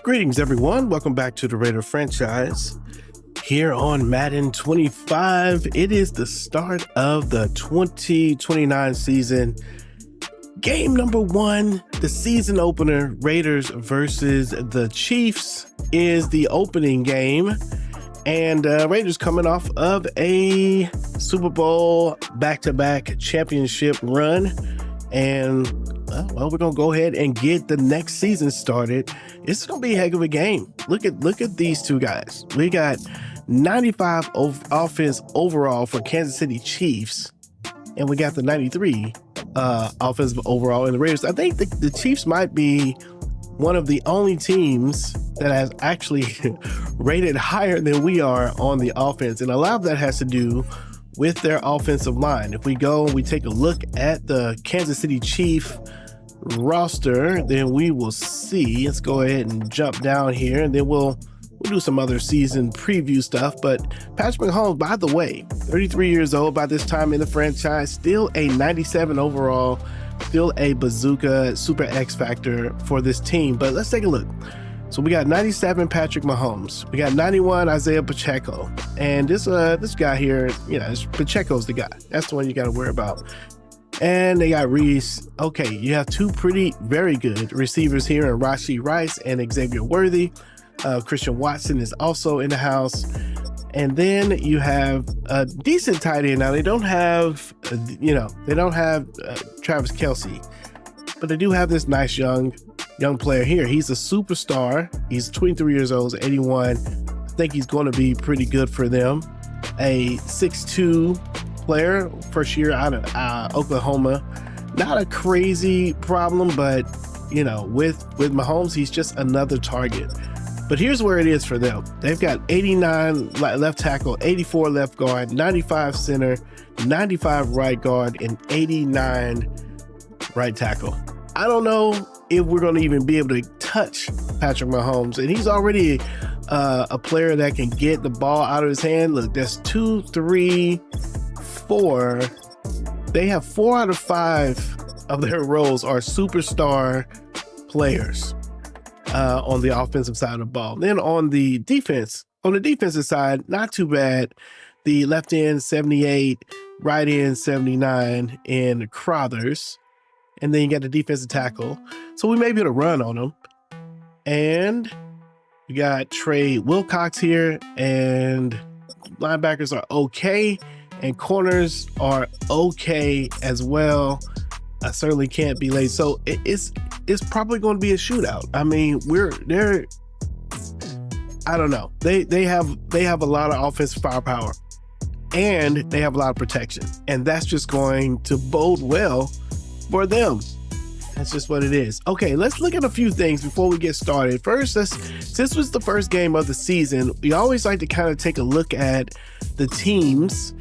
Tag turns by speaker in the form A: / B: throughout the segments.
A: Greetings, everyone. Welcome back to the Raider franchise. Here on Madden 25, it is the start of the 2029 season. Game number one, the season opener, Raiders versus the Chiefs, is the opening game. And Raiders coming off of a Super Bowl back-to-back championship run. And well, we're gonna go ahead and get the next season started. It's gonna be a heck of a game. Look at these two guys. We got 95 offense overall for Kansas City Chiefs, and we got the 93 offensive overall in the Raiders. I think the Chiefs might be one of the only teams that has actually rated higher than we are on the offense, and a lot of that has to do with their offensive line. If we go and we take a look at the Kansas City Chief roster, then we will see. Let's go ahead and jump down here, and then we'll do some other season preview stuff. But Patrick Mahomes, by the way, 33 years old by this time in the franchise, still a 97 overall, still a bazooka super X factor for this team. But let's take a look. So we got 97 Patrick Mahomes, we got 91 Isaiah Pacheco, and this guy here, Pacheco's the guy. That's the one you got to worry about. And they got Reese. Okay, you have two very good receivers here in Rashee Rice and Xavier Worthy. Christian Watson is also in the house. And then you have a decent tight end. Now they don't have, Travis Kelce, but they do have this nice young player here. He's a superstar. He's 23 years old, 81. I think he's going to be pretty good for them. A 6'2" player, first year out of Oklahoma. Not a crazy problem, but with Mahomes, he's just another target. But here's where it is for them. They've got 89 left tackle, 84 left guard, 95 center, 95 right guard, and 89 right tackle. I don't know if we're going to even be able to touch Patrick Mahomes, and he's already a player that can get the ball out of his hand. Look, that's 2, 3, 4. They have 4 out of 5 of their roles are superstar players on the offensive side of the ball. Then on the defensive side, not too bad. The left end 78, right end 79 in Crothers. And then you got the defensive tackle. So we may be able to run on them. And we got Trey Wilcox here, and linebackers are okay, and corners are okay as well. I certainly can't be late. So it's probably going to be a shootout. I mean, I don't know. They have a lot of offensive firepower, and they have a lot of protection, and that's just going to bode well for them. That's just what it is. Okay, let's look at a few things before we get started. First, since this was the first game of the season, we always like to kind of take a look at the teams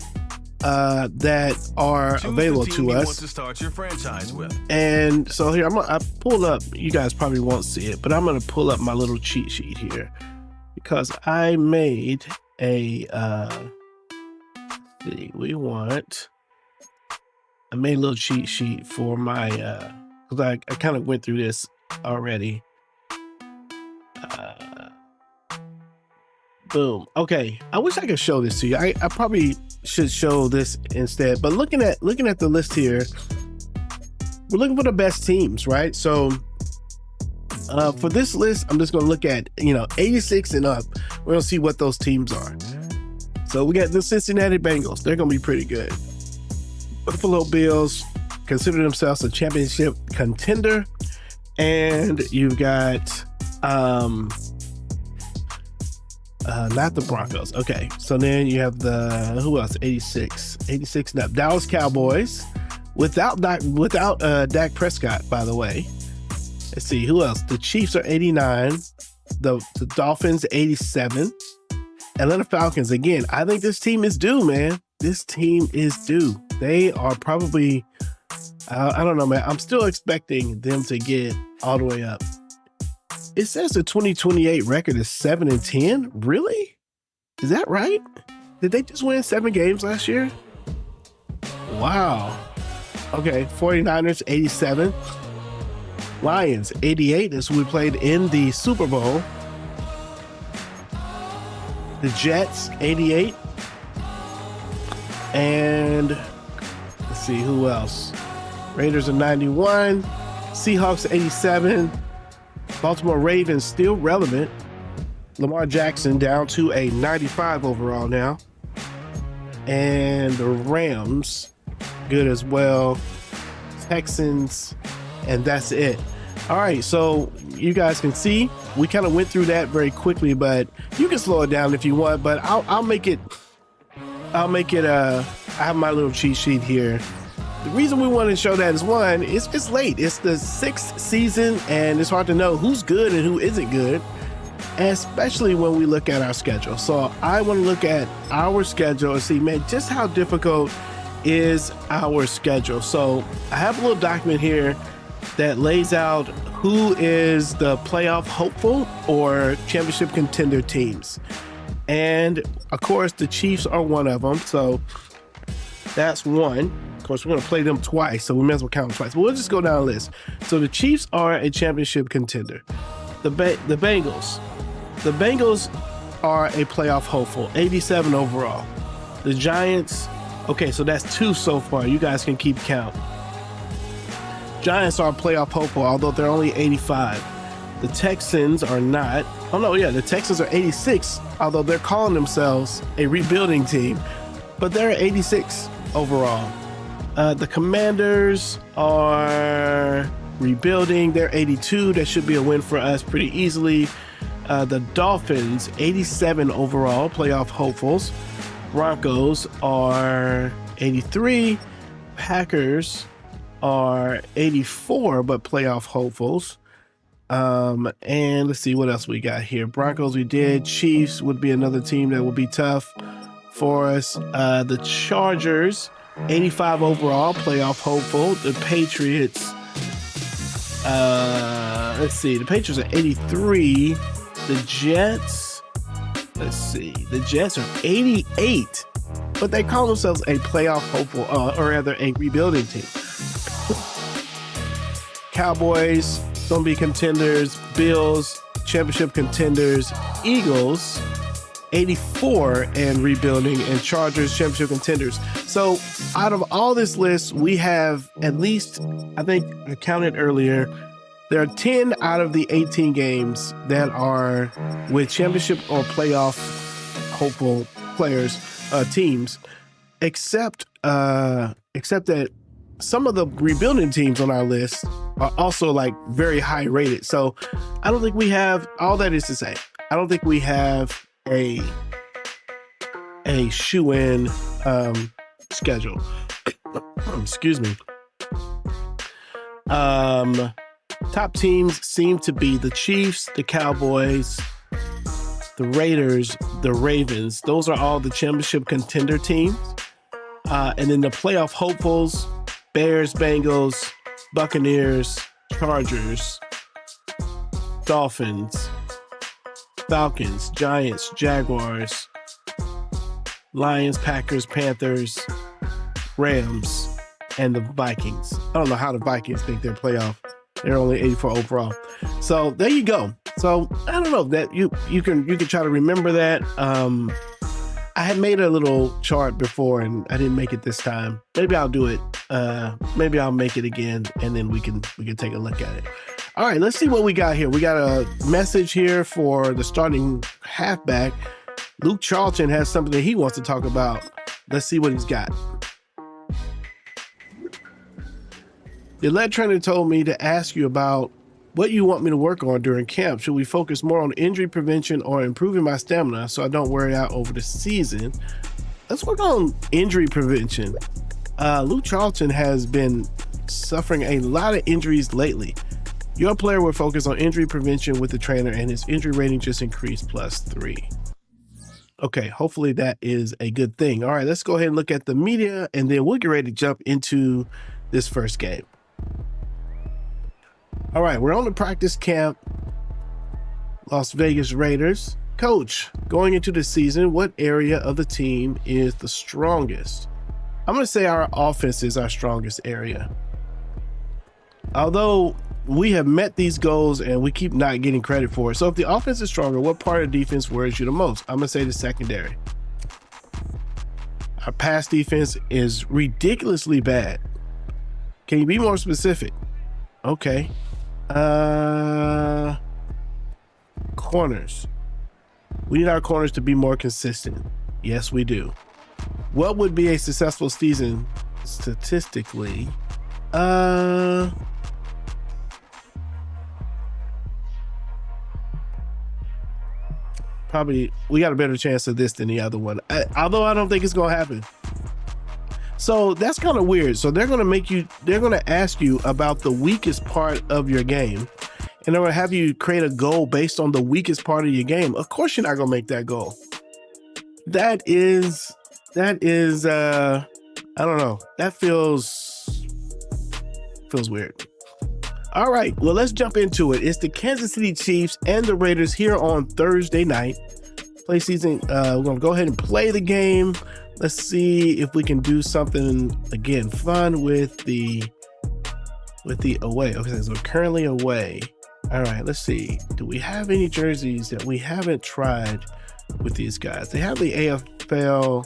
A: that are available to us.
B: To start your franchise with.
A: And so here I pulled up. You guys probably won't see it, but I'm going to pull up my little cheat sheet here because I made a. I made a little cheat sheet for my, because I kind of went through this already. Boom. Okay. I wish I could show this to you. I probably should show this instead. But looking at the list here, we're looking for the best teams, right? So for this list, I'm just going to look at, 86 and up. We're going to see what those teams are. So we got the Cincinnati Bengals. They're going to be pretty good. Buffalo Bills consider themselves a championship contender, and you've got not the Broncos. Okay, so then you have who else? 86 and up. Dallas Cowboys without Dak Prescott, by the way. Let's see who else. The Chiefs are 89. The Dolphins 87. Atlanta Falcons again. I think this team is due, man. This team is due. They are probably, I don't know, man. I'm still expecting them to get all the way up. It says the 2028 record is 7-10. Really? Is that right? Did they just win 7 games last year? Wow. Okay, 49ers 87. Lions 88 is who we played in the Super Bowl. The Jets 88. And let's see who else. Raiders are 91. Seahawks 87. Baltimore Ravens still relevant. Lamar Jackson down to a 95 overall now. And the Rams, good as well. Texans, and that's it. All right, so you guys can see we kind of went through that very quickly, but you can slow it down if you want, but I'll make it I have my little cheat sheet here. The reason we want to show that is, one, it's late. It's the 6th season, and it's hard to know who's good and who isn't good, especially when we look at our schedule. So I want to look at our schedule and see, man, just how difficult is our schedule. So I have a little document here that lays out who is the playoff hopeful or championship contender teams. And of course, the Chiefs are one of them. So that's one. Of course, we're going to play them twice, so we may as well count them twice. But we'll just go down the list. So the Chiefs are a championship contender. The Bengals are a playoff hopeful, 87 overall. The Giants, okay, so that's 2 so far. You guys can keep count. Giants are a playoff hopeful, although they're only 85. The Texans are not. Oh, no, yeah, the Texans are 86, although they're calling themselves a rebuilding team. But they're 86 overall. The Commanders are rebuilding. They're 82. That should be a win for us pretty easily. The Dolphins, 87 overall, playoff hopefuls. Broncos are 83. Packers are 84, but playoff hopefuls. And let's see what else we got here. Broncos we did. Chiefs would be another team that would be tough for us. The Chargers, 85 overall, playoff hopeful. The Patriots, let's see, the Patriots are 83. The Jets, let's see, the Jets are 88, but they call themselves a playoff hopeful, or rather a rebuilding team. Cowboys, gonna be contenders. Bills, championship contenders. Eagles, 84 and rebuilding, and Chargers, championship contenders. So out of all this list, we have at least, I think I counted earlier, there are 10 out of the 18 games that are with championship or playoff hopeful players, teams, except that some of the rebuilding teams on our list are also like very high rated. So I don't think we have, all that is to say, I don't think we have a shoe-in schedule. Excuse me. Top teams seem to be the Chiefs, the Cowboys, the Raiders, the Ravens. Those are all the championship contender teams. And then the playoff hopefuls, Bears, Bengals, Buccaneers, Chargers, Dolphins, Falcons, Giants, Jaguars, Lions, Packers, Panthers, Rams, and the Vikings. I don't know how the Vikings think they're playoff. They're only 84 overall. So there you go. So I don't know that you can try to remember that. I had made a little chart before and I didn't make it this time. Maybe I'll do it. Maybe I'll make it again and then we can take a look at it. All right, let's see what we got here. We got a message here for the starting halfback. Luke Charlton has something that he wants to talk about. Let's see what he's got. The lead trainer told me to ask you about what you want me to work on during camp. Should we focus more on injury prevention or improving my stamina so I don't wear it out over the season? Let's work on injury prevention. Luke Charlton has been suffering a lot of injuries lately. Your player will focus on injury prevention with the trainer and his injury rating just increased +3. Okay, hopefully that is a good thing. All right, let's go ahead and look at the media and then we'll get ready to jump into this first game. All right, we're on the practice camp. Las Vegas Raiders. Coach, going into the season, what area of the team is the strongest? I'm going to say our offense is our strongest area. Although we have met these goals and we keep not getting credit for it. So if the offense is stronger, what part of defense worries you the most? I'm gonna say the secondary. Our pass defense is ridiculously bad. Can you be more specific? Okay. Corners. We need our corners to be more consistent. Yes, we do. What would be a successful season statistically? Probably we got a better chance of this than the other one, although I don't think it's gonna happen. So that's kind of weird. So they're gonna ask you about the weakest part of your game, and they're gonna have you create a goal based on the weakest part of your game. Of course you're not gonna make that goal. That is I don't know, that feels weird. All right, well, let's jump into it. It's the Kansas City Chiefs and the Raiders here on Thursday night. We're gonna go ahead and play the game. Let's see if we can do something again fun with the away. Okay, so we're currently away. All right, let's see. Do we have any jerseys that we haven't tried with these guys? They have the AFL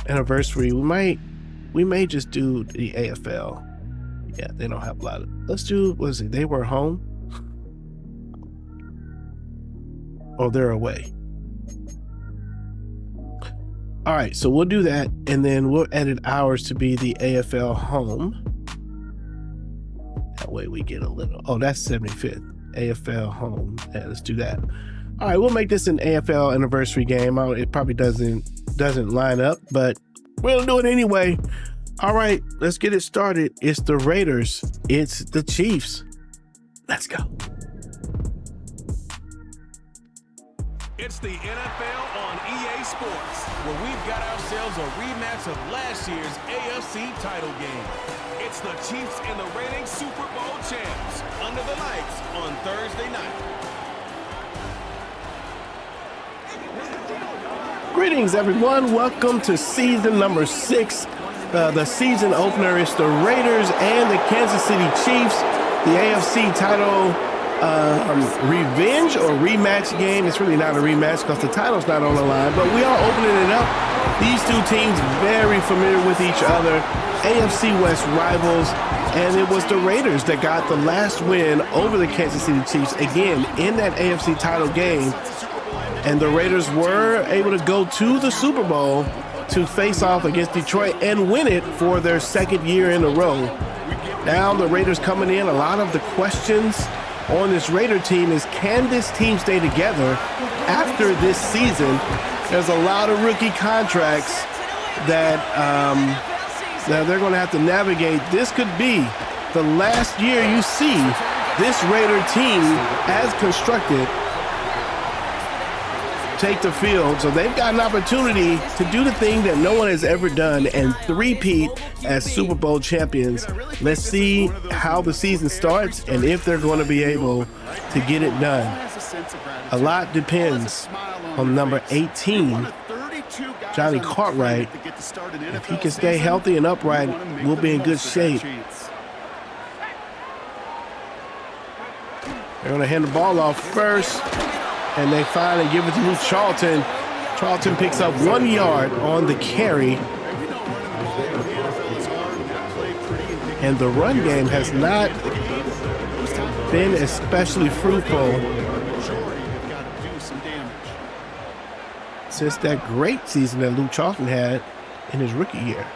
A: anniversary. We may just do the AFL. Yeah, they don't have a lot of. Let's do, what is it? They were home? Oh, they're away. All right, so we'll do that, and then we'll edit ours to be the AFL home. That way we get a little. Oh, that's 75th. AFL home. Yeah, let's do that. All right, we'll make this an AFL anniversary game. It probably doesn't line up, but we'll do it anyway. All right, let's get it started. It's the Raiders. It's the Chiefs. Let's go.
B: It's the NFL on EA Sports, where we've got ourselves a rematch of last year's AFC title game. It's the Chiefs and the reigning Super Bowl champs under the lights on Thursday night.
A: Greetings, everyone. Welcome to season number 6. The season opener is the Raiders and the Kansas City Chiefs. The AFC title revenge or rematch game. It's really not a rematch because the title's not on the line, but we are opening it up. These two teams very familiar with each other, AFC West rivals, and it was the Raiders that got the last win over the Kansas City Chiefs, again, in that AFC title game. And the Raiders were able to go to the Super Bowl to face off against Detroit and win it for their second year in a row. Now the Raiders coming in, a lot of the questions on this Raider team is, can this team stay together after this season? There's a lot of rookie contracts that they're going to have to navigate. This could be the last year you see this Raider team as constructed take the field. So they've got an opportunity to do the thing that no one has ever done and three-peat as Super Bowl champions. Let's see how the season starts and if they're going to be able to get it done. A lot depends on number 18, Johnny Cartwright. If he can stay healthy and upright, we'll be in good shape. They're going to hand the ball off first. And they finally give it to Luke Charlton. Charlton picks up 1 yard on the carry. And the run game has not been especially fruitful since that great season that Luke Charlton had in his rookie year.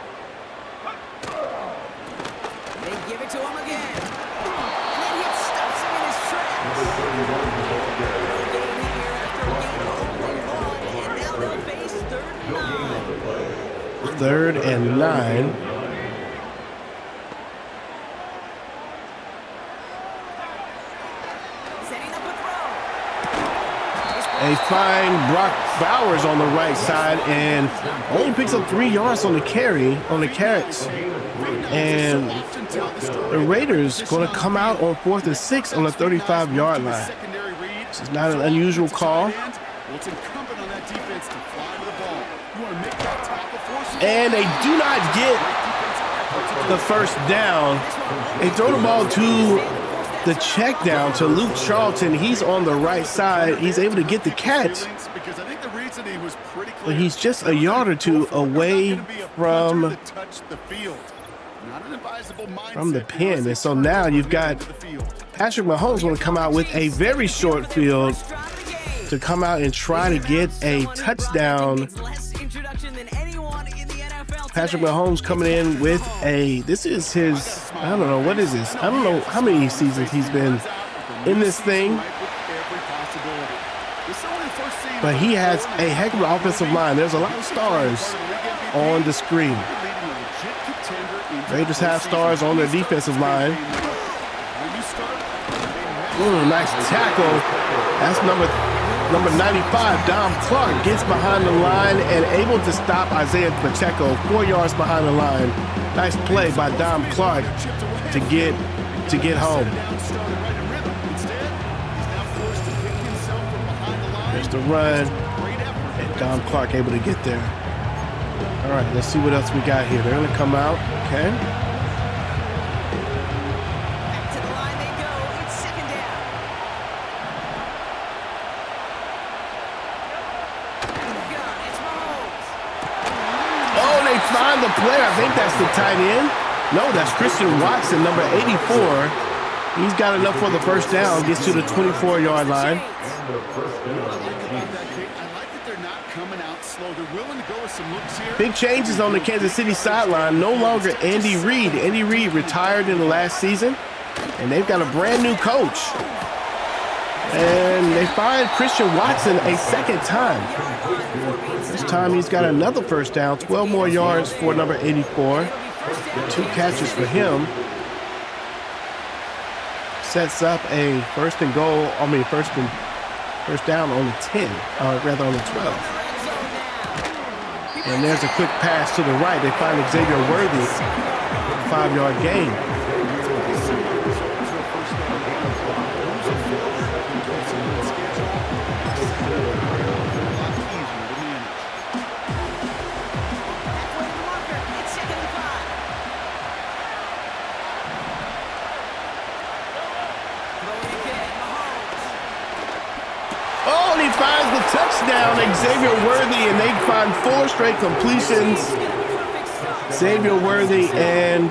C: They give it to him again. And he stops him in his tracks.
A: Third and 9. A fine Brock Bowers on the right side and only picks up 3 yards on the carry, on the catch. And the Raiders going to come out on 4th and 6 on the 35-yard line. This is not an unusual call. And they do not get the first down. They throw the ball to the check down to Luke Charlton. He's on the right side. He's able to get the catch, but he's just a yard or two away from the pin. And so now you've got Patrick Mahomes going to come out with a very short field to come out and try to get a touchdown. Patrick Mahomes coming in with this is his, I don't know, what is this? I don't know how many seasons he's been in this thing, but he has a heck of an offensive line. There's a lot of stars on the screen. Raiders have stars on their defensive line. Nice tackle. That's number 95, Dom Clark, gets behind the line and able to stop Isaiah Pacheco 4 yards behind the line. Nice play by Dom Clark to get home. There's the run, and Dom Clark able to get there. All right, let's see what else we got here. They're going to come out, okay.
C: Back to the line they go. It's second down. It's Mahomes.
A: Oh, they find the player. I think that's the tight end. No, that's Christian Watson, number 84. He's got enough for the first down. Gets to the 24-yard line. Big changes on the Kansas City sideline. No longer Andy Reid. Andy Reid retired in the last season, and they've got a brand new coach. And they find Christian Watson a second time. This time he's got another first down, 12 more yards for number 84. 2 catches for him. Sets up a first down on the 10, rather on the 12. And there's a quick pass to the right. They find Xavier Worthy, 5-yard gain. Oh, and he finds the touchdown, Xavier Worthy, and they find 4 straight completions. Xavier Worthy and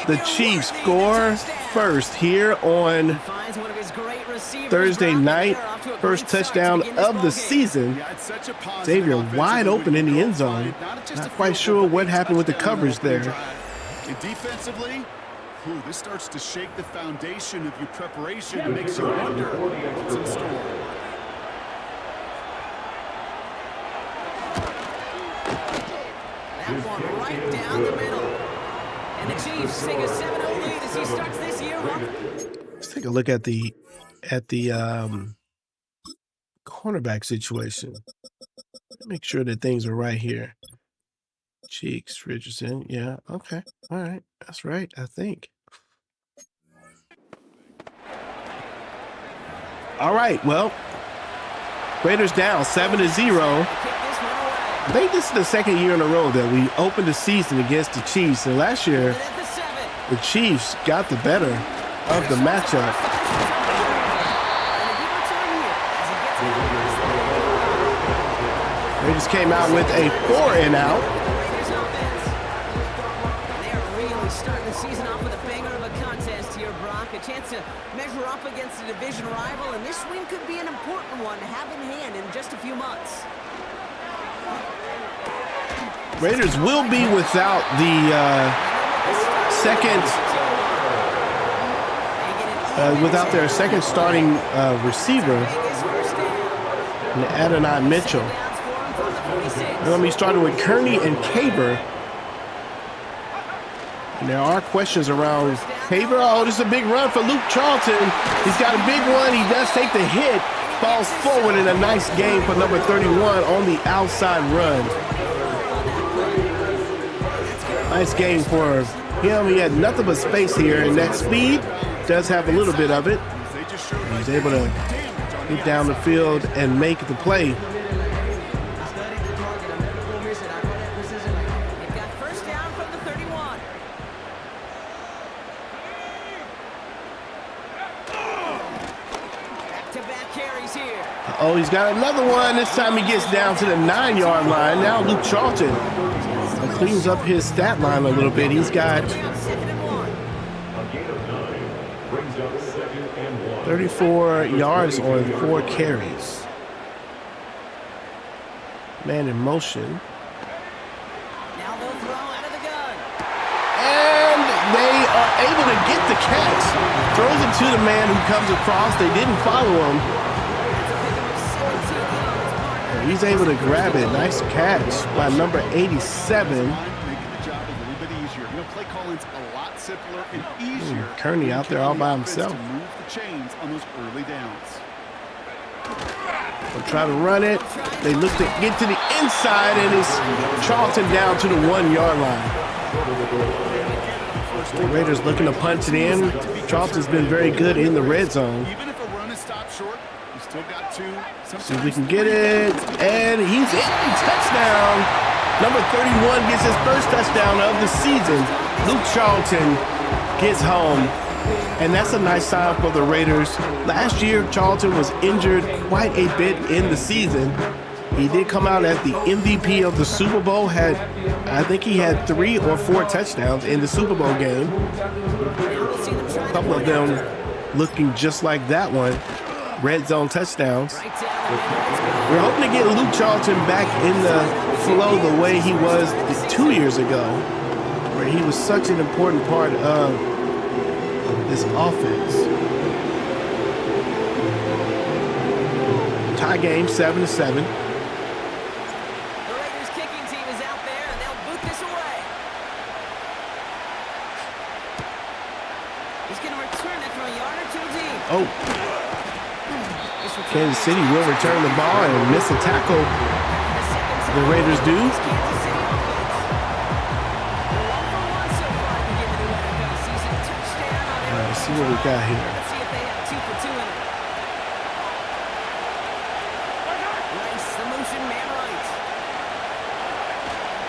A: the Chiefs score first here on Thursday night. First touchdown of the season. Xavier wide open in the end zone. Not quite sure what happened with the coverage there.
D: And defensively, this starts to shake the foundation of your preparation and makes you wonder what's in store.
C: That one right down the middle. And the Chiefs take a 7-0 lead as he starts this year.
A: Let's take a look at the cornerback situation. Make sure that things are right here. Cheeks, Richardson. Yeah, okay. All right. That's right, I think. All right, well, Raiders down 7-0. I think this is the second year in a row that we opened the season against the Chiefs. And last year, the Chiefs got the better of the matchup. They just came out with a 4-and-out.
C: They're really starting the season off with a banger of a contest here, Brock. A chance to measure up against a division rival, and this win could be an important one to have in hand in just a few months.
A: Raiders will be without the without their second starting receiver, Adonai Mitchell. They're going to be starting with Kearney and Caber. And there are questions around Caber. Oh, this is a big run for Luke Charlton. He's got a big one. He does take the hit. Falls forward in a nice game for number 31 on the outside run. Nice game for him. He had nothing but space here, and that speed does have a little bit of it. He's able to get down the field and make the play.
C: They've got first down from the 31. carries here.
A: Oh, he's got another one. This time he gets down to the 9-yard line. Now Luke Charlton cleans up his stat line a little bit. He's got 34 yards on 4 carries. Man in motion.
C: Now they'll throw out of the gun.
A: And they are able to get the catch. Throws it to the man who comes across. They didn't follow him. He's able to grab it. Nice catch by number 87.
D: Making the job a little bit easier. You know, play calling's a lot simpler and easier.
A: Kearney out there all by himself.
D: To move the chains on those early downs.
A: They'll try to run it. They look to get to the inside, and it's Charlton down to the 1-yard line. The Raiders looking to punch it in. Charlton's been very good in the red zone.
D: Even if a run is stopped short, you still got 2.
A: See if we can get it. And he's in. Touchdown. Number 31 gets his first touchdown of the season. Luke Charlton gets home. And that's a nice sign for the Raiders. Last year, Charlton was injured quite a bit in the season. He did come out as the MVP of the Super Bowl. I think he had 3 or 4 touchdowns in the Super Bowl game. A couple of them looking just like that one. Red zone touchdowns. We're hoping to get Luke Charlton back in the flow the way he was 2 years ago, where he was such an important part of this offense. Tie game 7-7.
C: The Raiders kicking team is out there, and they'll boot this away. He's going to return it from a yard or 2 deep.
A: Oh. Kansas City will return the ball and miss a tackle. The Raiders do. Let's see what we got here.
C: Let's see if they have 2 for 2 in it. Nice, the motion man right.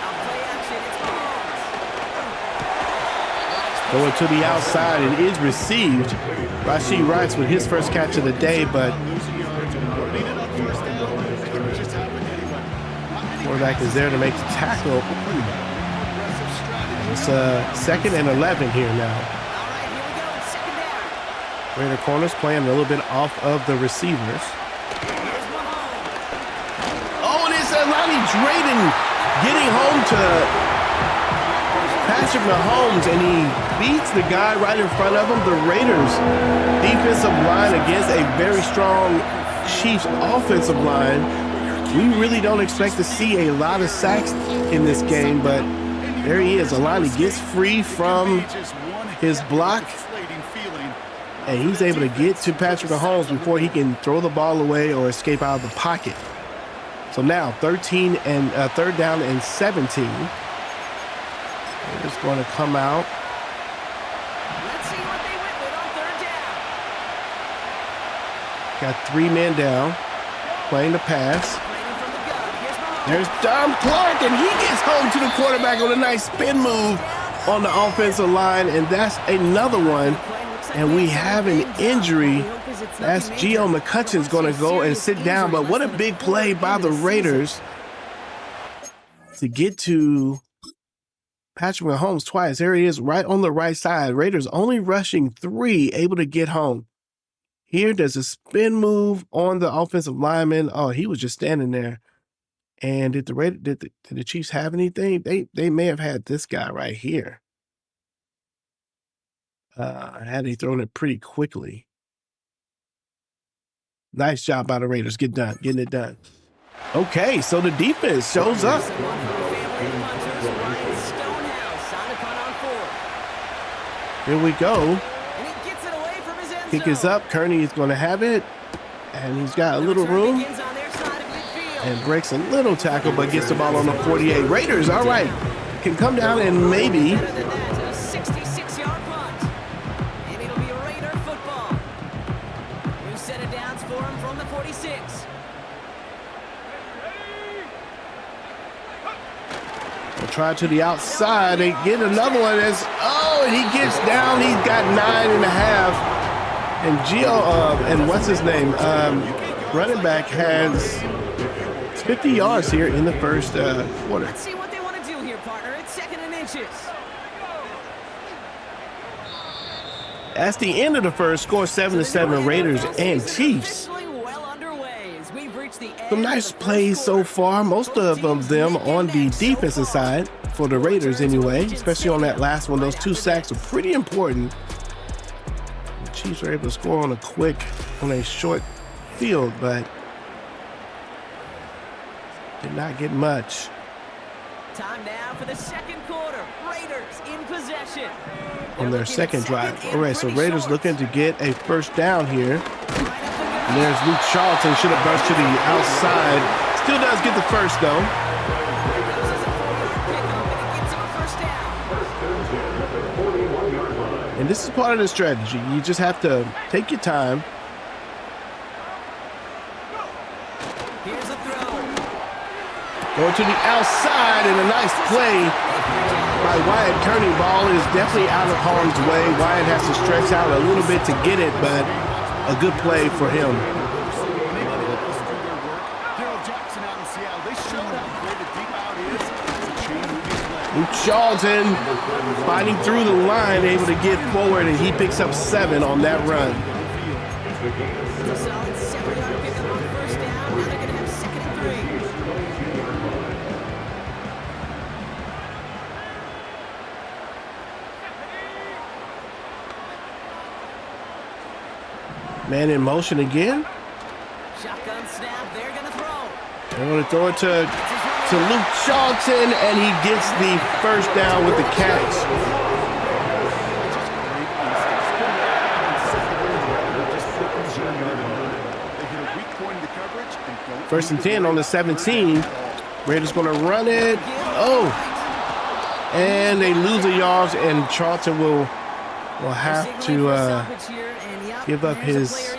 C: Out play action, it's
A: Going to the outside, it is received. Rashee Rice with his first catch of the day, but quarterback is there to make the tackle. It's 2nd and 11 here now.
C: all right, here we go, it's 2nd down.
A: Raider corners playing a little bit off of the receivers.
C: Here's Mahomes.
A: Oh, and it's Lonnie Drayden getting home to Patrick Mahomes, and he beats the guy right in front of him. The Raiders defensive line against a very strong Chiefs offensive line. We really don't expect to see a lot of sacks in this game, but there he is. Alani gets free from his block, and he's able to get to Patrick Mahomes before he can throw the ball away or escape out of the pocket. So now 3rd down and 17. They're just going to come out.
C: Let's see what they went with on 3rd down.
A: Got 3 men down, playing the pass.
C: Playing from the gun. Here's Mahomes.
A: There's Dom Clark, and he gets home to the quarterback on a nice spin move on the offensive line, and that's another one. And we have an injury. That's Gio McCutcheon's going to go and sit down, but what a big play by the Raiders to get to Patrick Mahomes twice. There he is right on the right side. Raiders only rushing 3, able to get home. Here, there's a spin move on the offensive lineman. Oh, he was just standing there. And did the Chiefs have anything? They may have had this guy right here. Had he thrown it pretty quickly. Nice job by the Raiders. Getting it done. Okay, so the defense shows up. Here we go. Kick is up. Kearney is going to have it. And he's got a little room. And breaks a little tackle, but gets the ball on the 48. Raiders, all right, can come down and maybe.
C: 66-yard punt. And it'll be Raider football. New set of downs for him from the 46.
A: We'll try to the outside. They get another one. And he gets down. He's got 9.5. And and what's his name? Running back has 50 yards here in the first quarter.
C: Let's see what they want to do here, partner. It's 2nd and inches.
A: That's the end of the first. Score 7-7 Raiders and Chiefs. Some nice plays so far. Most of them on the defensive side for the Raiders anyway, especially on that last one. Those 2 sacks are pretty important. The Chiefs were able to score on a short field, but did not get much.
C: Time now for the 2nd quarter. Raiders in possession.
A: On their second drive. All right, so Raiders looking to get a first down here. And there's Luke Charlton. Should have burst to the outside. Still does get the first, though. And this is part of the strategy. You just have to take your time.
C: Here's a throw.
A: Going to the outside, and a nice play by Wyatt Kearney. Ball is definitely out of harm's way. Wyatt has to stretch out a little bit to get it, but a good play for him. Luke Charlton fighting through the line, able to get forward, and he picks up 7 on that run.
C: It's a solid 7-yard pickup on first down. Now they're going to have 2nd and 3.
A: Man in motion again.
C: Shotgun snap. They're going to throw.
A: They're going to throw it to Luke Charlton, and he gets the first down with the catch. First and 10 on the 17. Raiders going to run it. Oh, and they lose the yards, and Charlton will have to give up his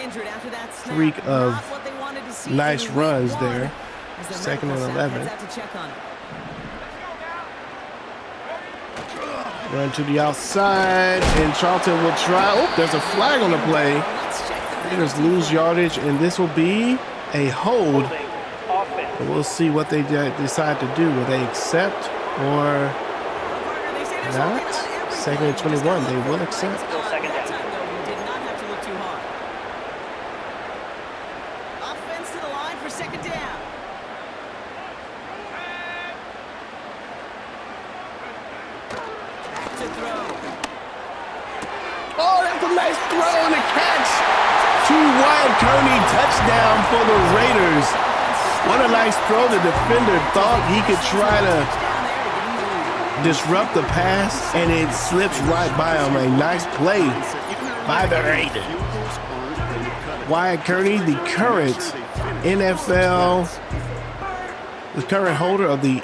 A: streak of nice runs there. 2nd and 11. Run to the outside, and Charlton will try. Oh, there's a flag on the play. Raiders lose yardage, and this will be a hold. And we'll see what they decide to do. Will they accept or not? 2nd and 21. They will accept.
C: Offense to the line for 2nd down.
A: Oh, that's a nice throw and a catch to Wyatt Kearney. Touchdown for the Raiders. What a nice throw. The defender thought he could try to disrupt the pass, and it slips right by him. A nice play by the Raiders. Wyatt Kearney, the current holder of the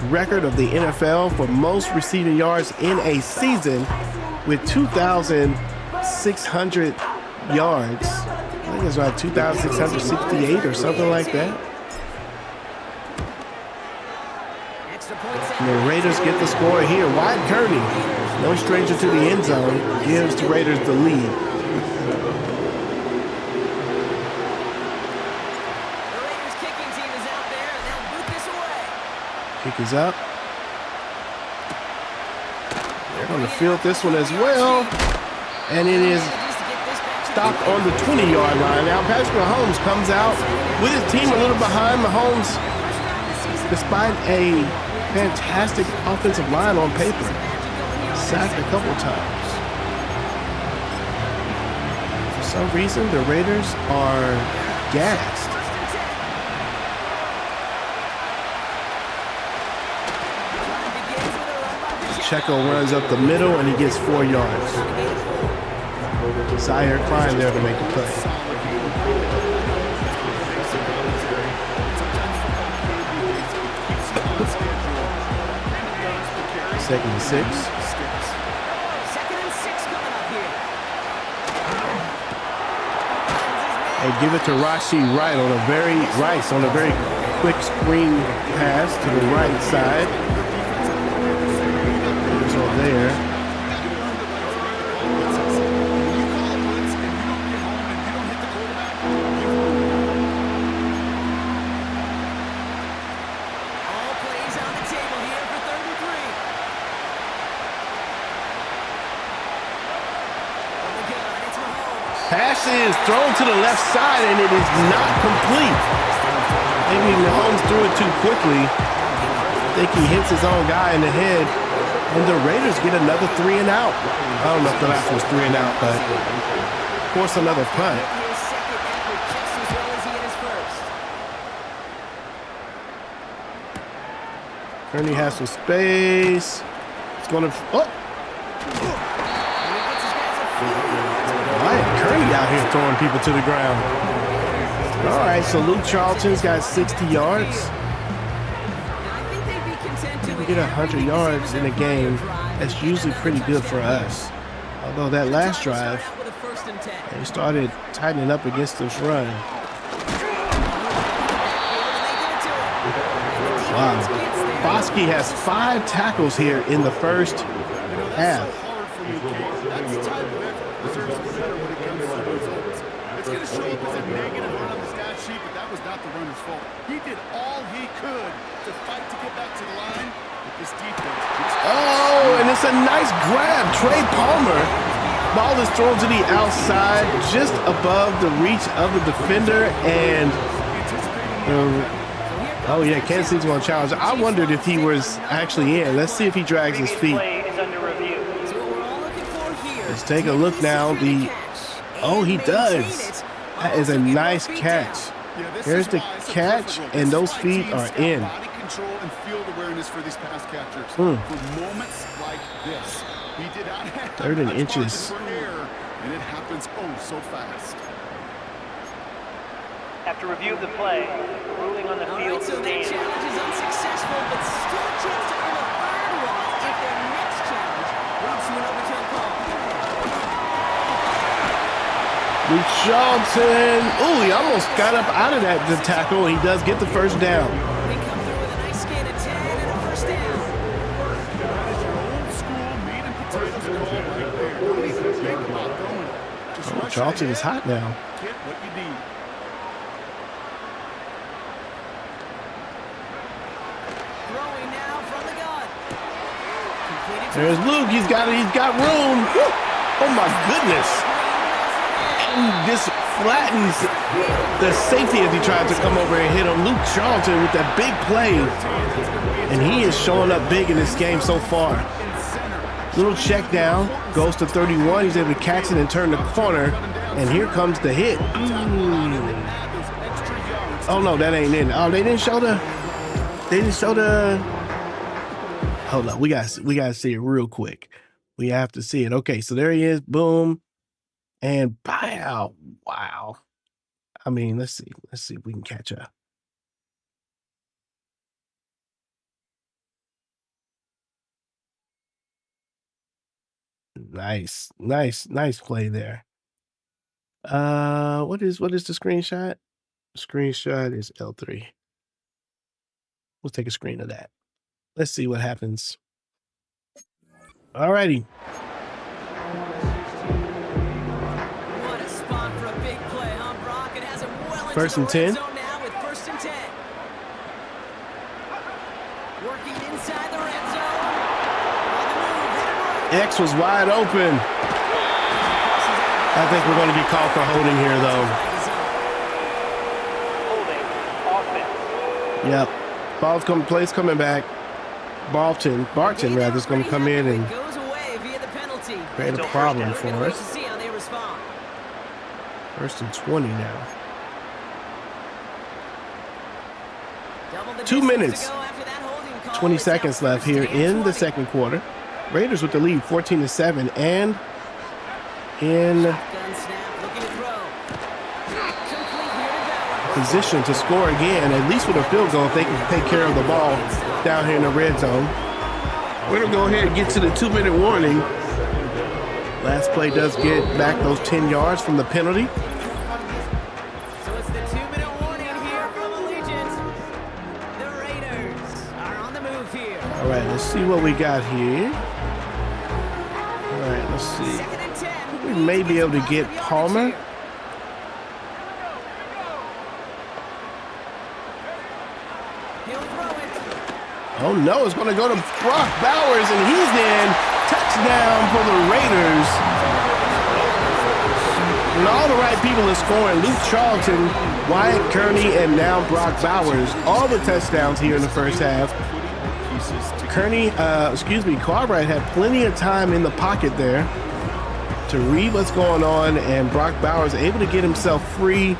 A: record of the NFL for most receiving yards in a season, with 2,600 yards. I think it's about 2,668 or something like that. And the Raiders get the score here. Wyatt Kearney, no stranger to the end zone, gives the Raiders the lead.
C: The Raiders kicking team is out there, and they'll boot this away.
A: Kick is up. They're going to field this one as well. And it is stopped on the 20-yard line. Now Patrick Mahomes comes out with his team a little behind. Mahomes, despite a fantastic offensive line on paper, sacked a couple times. For some reason, the Raiders are gassed. Checo runs up the middle, and he gets 4 yards. Zaire Klein there to make the play. Second and 6.
C: 2nd and 6 coming up here.
A: And give it to Rashee Rice on a very quick screen pass to the right side. It's all there. passes thrown to the left side, and it is not complete. Maybe Mahomes threw it too quickly. I think he hits his own guy in the head, and the Raiders get another 3 and out. I don't know if the last was 3 and out, but force another punt. Kearney has some space. It's going to. Oh! Ryan Kearney out here throwing people to the ground. All right, so Luke Charlton's got 60 yards. If we get 100 yards in a game, that's usually pretty good for us. Although that last drive, they started tightening up against this run. Wow. Bosky has 5 tackles here in the first half.
D: It's going to show up as a negative on the stat sheet, but that was not the runner's fault. He did all he could to fight to get back to the line, but this defense.
A: Oh, and it's a nice grab. Trey Palmer. Ball is thrown to the outside, just above the reach of the defender, and oh yeah, Kansas City's going to challenge. I wondered if he was actually in. Let's see if he drags his feet. Let's take a look now. Oh, he does. That is a nice catch. Here's the catch, and those feet are in.
D: Body control and field awareness for these pass catchers. For moments like this, he did not have
A: 3rd and inches.
D: error, and it happens so fast.
E: After review of the play, ruling on the field
C: So their
E: stands.
C: challenge is unsuccessful, but still a chance to earn a 3rd one if their next challenge leads to an overtime call.
A: Luke Charlton. Oh, he almost got up out of that tackle. He does get the first down.
C: They come through with a nice gain of 10 and a first down.
D: That is your old school meat and potatoes call right there. Don't even think about throwing it. Just rush
A: Charlton
D: ahead,
A: is hot now.
D: Get what you need.
C: Throwing now from the gun. Completed to
A: There's Luke. He's got room. Woo. Oh my goodness. And this flattens the safety as he tried to come over and hit him. Luke Charlton with that big play. And he is showing up big in this game so far. Little check down, goes to 31. He's able to catch it and turn the corner. And here comes the hit. Oh no, that ain't in. Oh, they didn't show the. Hold up, we gotta see it real quick. We have to see it. Okay, so there he is. Boom, and wow, wow. I mean, let's see if we can catch up. Nice play there. What is the screenshot? Screenshot is L3. We'll take a screen of that. Let's see what happens. Alrighty.
C: What a spot for a big play, huh, Brock? It has him well into
A: 1st and
C: the
A: 10.
C: red zone now with 1st and 10. Working inside the red zone. On the move, hit it right.
A: X was wide open. I think we're going to get called for holding here, though.
E: Holding, offense.
A: Yep. Play's coming back. Barton rather is going to come in and
C: Goes away via the penalty.
A: create a problem for
C: We're gonna wait
A: us.
C: to see how they respond.
A: 1st and 20 now.
C: Double the
A: 2
C: distance
A: minutes,
C: to go after that holding call.
A: 20
C: It's now
A: seconds left here
C: 1st and
A: in the
C: 20.
A: second quarter. Raiders with the lead, 14-7, and in
C: Gun snap, looking to throw. Complete here to Bauer.
A: position to score again, at least with a field goal if they can take care of the ball down here in the red zone. We're going to go ahead and get to the 2-minute warning. Last play does get back those 10 yards from the penalty.
C: So it's the 2-minute warning here from Allegiant. The Raiders are on the move here.
A: All right, let's see what we got here. All right, let's see.
C: 2nd and 10.
A: We may be able to get Palmer.
C: He'll throw it.
A: Oh no, it's going to go to Brock Bowers, and he's in. Touchdown for the Raiders. and all the right people are scoring. Luke Charlton, Wyatt Kearney, and now Brock Bowers. All the touchdowns here in the first half. Cartwright had plenty of time in the pocket there to read what's going on, and Brock Bowers able to get himself free.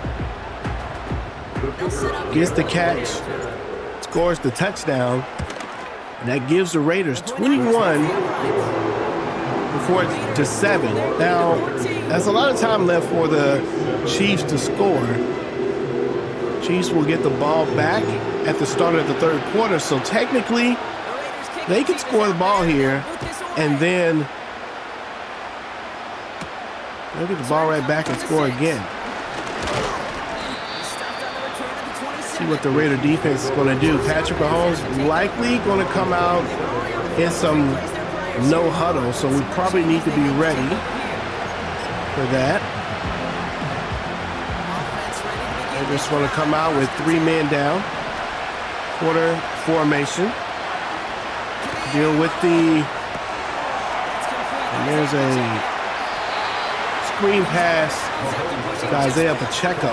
A: Gets the catch, scores the touchdown, and that gives the Raiders 21-7. Now, that's a lot of time left for the Chiefs to score. Chiefs will get the ball back at the start of the third quarter, so technically they can score the ball here, and then they'll get the ball right back and score again. See what the Raider defense is going to do. Patrick Mahomes likely going to come out in some no huddle, so we probably need to be ready for that. They just want to come out with 3 men down. Quarter formation. Deal with and there's a screen pass to Isaiah Pacheco.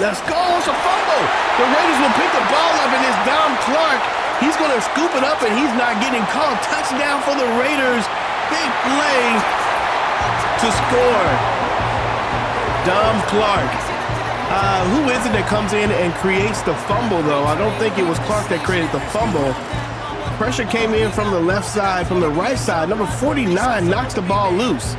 A: Let's go. It's a fumble. The Raiders will pick the ball up, and it's Dom Clark. He's going to scoop it up, and he's not getting called. Touchdown for the Raiders. Big play to score. Dom Clark. Who is it that comes in and creates the fumble, though? I don't think it was Clark that created the fumble. Pressure came in from the left side, from the right side. Number 49 knocks the ball loose.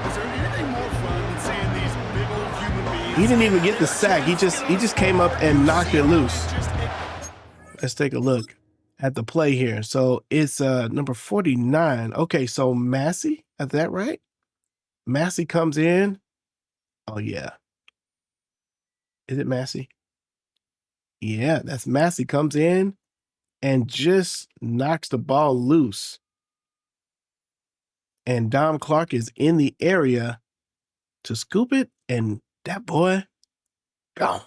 A: He didn't even get the sack. He just came up and knocked it loose. Let's take a look at the play here. So it's number 49. Okay, so Massey, is that right? Massey comes in. Oh yeah. Is it Massey? Yeah, that's Massey comes in and just knocks the ball loose. And Dom Clark is in the area to scoop it, and that boy, gone.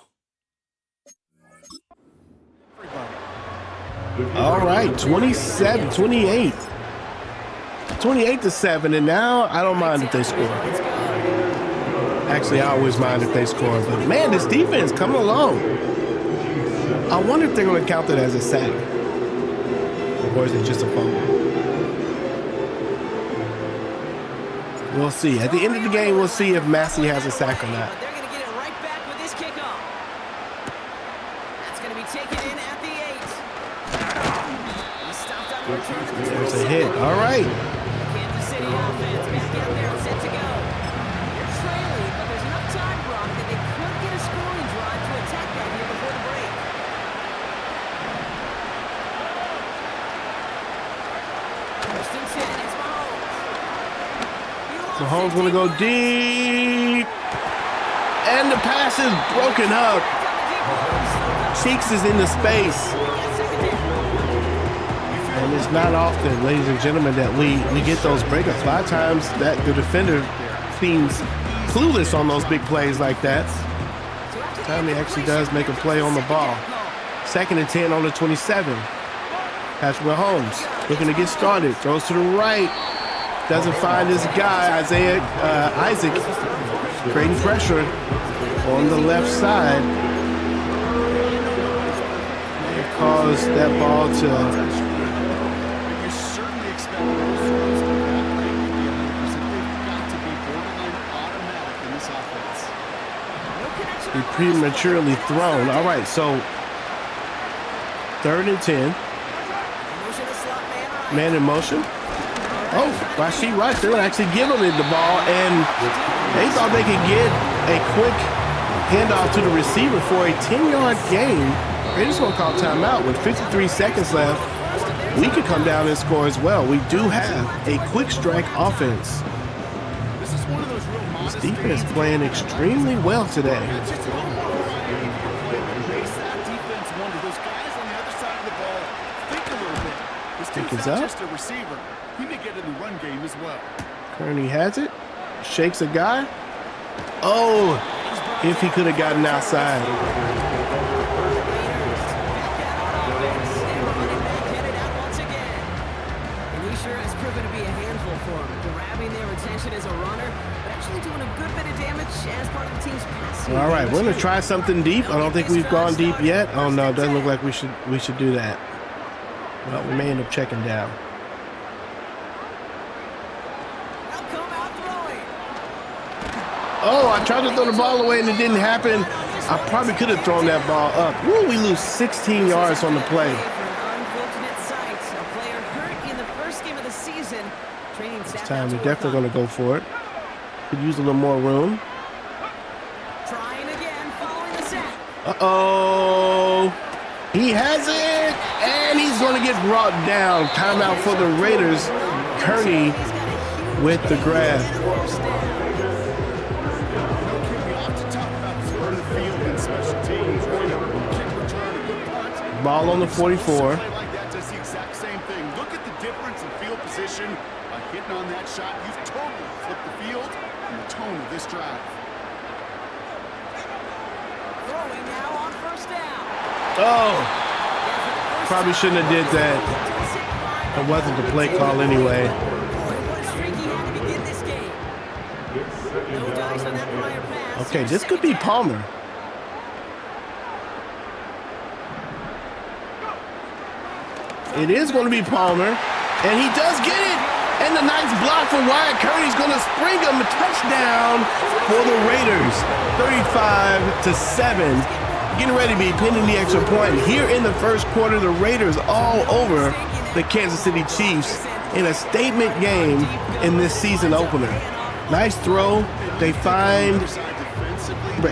A: All right, 28 to 7, and now I don't mind if they score. Actually, I always mind if they score, but man, this defense coming along. I wonder if they're going to count it as a sack, or is it just a fumble? We'll see. At the end of the game, we'll see if Massey has a sack or not.
C: They're going to get it right back with this kickoff. That's going to be taken in at the 8. He stopped on the return of the 27.
A: There's a hit. All right.
C: Kansas City offense back out there and set to go. They're trailing, but there's enough time, Brock, that they could get a scoring drive to attack that here before the break.
A: Mahomes going to go deep. And the pass is broken up. Cheeks is in the space. And it's not often, ladies and gentlemen, that we get those breakups. A lot of times that the defender seems clueless on those big plays like that. This time he actually does make a play on the ball. 2nd and 10 on the 27. Patrick Mahomes looking to get started. Throws to the right. Doesn't find his guy, Isaac, creating pressure on the left side. May have caused that ball to be prematurely thrown. All right, so 3rd and 10. Man in motion. Oh, Rashid Rice, they're going to actually give him the ball, and they thought they could get a quick handoff to the receiver for a 10-yard gain. They just want to call timeout with 53 seconds left. We could come down and score as well. We do have a quick strike offense. This defense playing extremely well today. Kick is up.
D: Just a receiver. He may get in the run game as well.
A: Kearney has it. Shakes a guy. Oh, if he could have gotten outside.
C: And he sure has proven to be a handful for him, grabbing their attention as a runner, but actually doing a good bit of damage as part of the team's passing.
A: All right, we're gonna try something deep. I don't think we've gone deep yet. Oh no, it doesn't look like we should do that. Well, we may end up checking down. Oh, I tried to throw the ball away and it didn't happen. I probably could have thrown that ball up. Ooh, we lose 16 yards on the play. This time we're definitely going to go for it. Could use a little more room. Uh-oh. He has it, and he's going to get brought down. Timeout for the Raiders. Kearney with the grab. Ball on the 44.
D: Like that does the exact same thing. Look at the difference in field position. By hitting on that shot, you've totally flipped the field and the tone of this drive.
C: Throwing now on first down.
A: Oh, probably shouldn't have did that. It wasn't the play call anyway. Okay, this could be Palmer. It is going to be Palmer, and he does get it. And the nice block for Wyatt Kearney's going to spring him a touchdown for the Raiders. 35-7. Getting ready to be pinning the extra point. Here in the first quarter, the Raiders all over the Kansas City Chiefs in a statement game in this season opener. Nice throw. They find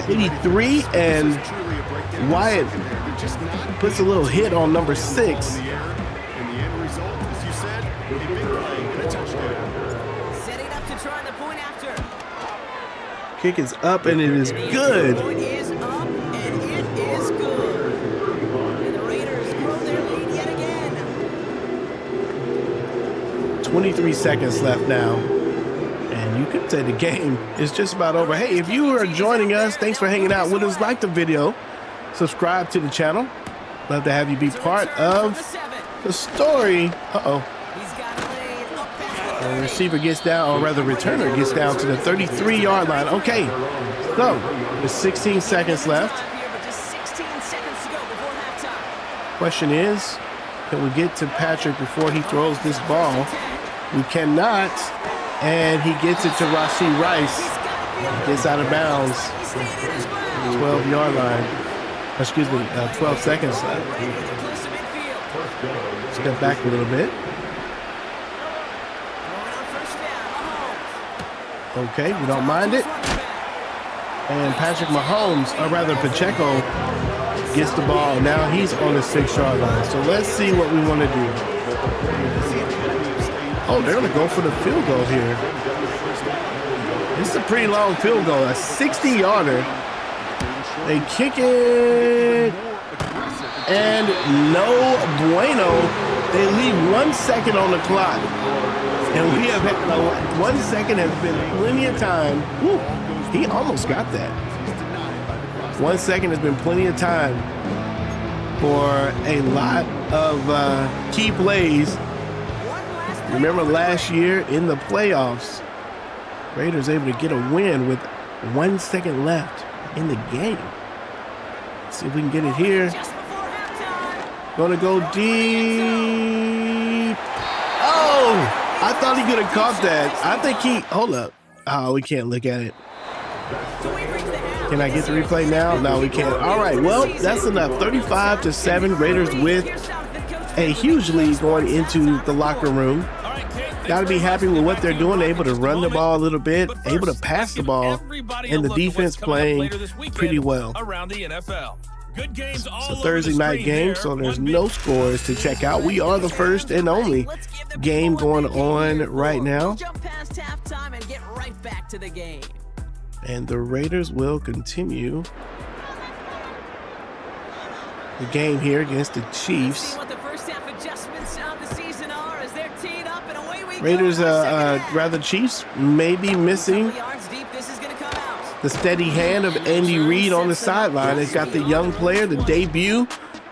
A: 83, and Wyatt puts a little hit on number 6. Kick is up, and it is good. 23 seconds left now. And you could say the game is just about over. Hey, if you are joining us, thanks for hanging out with us. Like the video, subscribe to the channel. Love to have you be part of the story. Uh-oh. The receiver gets down, or rather returner gets down to the 33-yard line. Okay, so there's 16 seconds left. Question is, can we get to Patrick before he throws this ball? We cannot, and he gets it to Rashee Rice. He gets out of bounds. 12-yard line. Excuse me, 12 seconds left. Step back a little bit. Okay, we don't mind it. And Patrick Mahomes, or rather Pacheco, gets the ball. Now he's on the 6-yard line. So let's see what we want to do. Oh, they're going to go for the field goal here. This is a pretty long field goal, a 60-yarder. They kick it. And no bueno. They leave 1 second on the clock. And we have had 1 second has been plenty of time. Woo, he almost got that. 1 second has been plenty of time for a lot of key plays. Remember last year in the playoffs, Raiders able to get a win with 1 second left in the game. Let's see if we can get it here. Gonna go deep. Oh! I thought he could have caught that. I think he, hold up. Oh, we can't look at it. Can I get the replay now? No, we can't. All right, well, that's enough. 35-7, Raiders with a huge lead going into the locker room. Got to be happy with what they're doing. They're able to run the ball a little bit, able to pass the ball, and the defense playing pretty well. It's a Thursday night game, so there's no scores to check out. We are the first and only game going on right now. And the Raiders will continue the game here against the Chiefs. Raiders, rather Chiefs, may be missing the steady hand of Andy Reid on the sideline. They've got the young player, the debut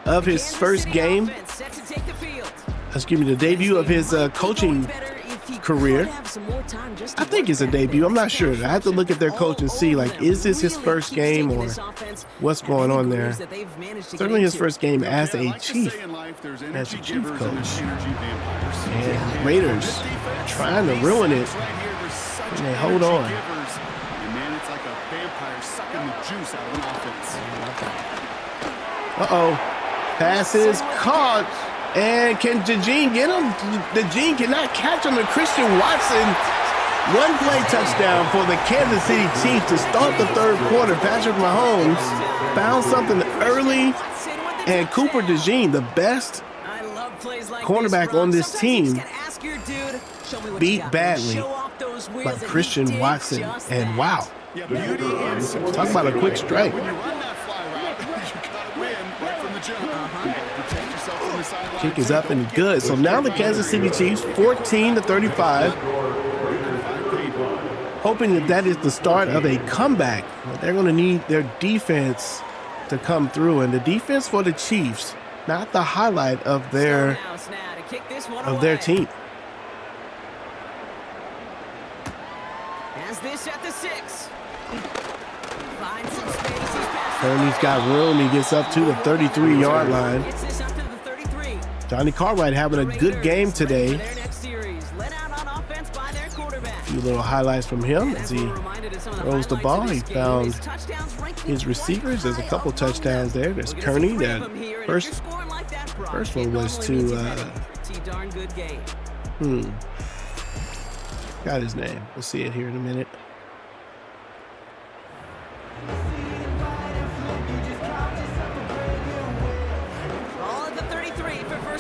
A: of his first game. Excuse me, the debut of his coaching career. I think it's a debut. I'm not sure. I have to look at their coach and see, like, is this his first game or what's going on there? Certainly his first game as a Chief coach. And Raiders trying to ruin it. And they hold on. Uh-oh. Pass is caught. And can DeJean get him? DeJean cannot catch him. And Christian Watson, one play touchdown for the Kansas City Chiefs to start the third quarter. Patrick Mahomes found something early. And Cooper DeJean, the best cornerback on this team, beat badly by Christian Watson. And wow, talk about a quick strike. Kick is up and good. So now the Kansas City Chiefs 14-35, hoping that is the start of a comeback. But they're going to need their defense to come through, and the defense for the Chiefs, not the highlight of their team.
C: As this at the 6.
A: Tony's got room. He gets up to the 33-yard line. Johnny Cartwright having a good game today. A few little highlights from him as he throws the ball. He found his receivers. There's a couple touchdowns there. There's Kearney. That first one was to got his name. We'll see it here in a minute.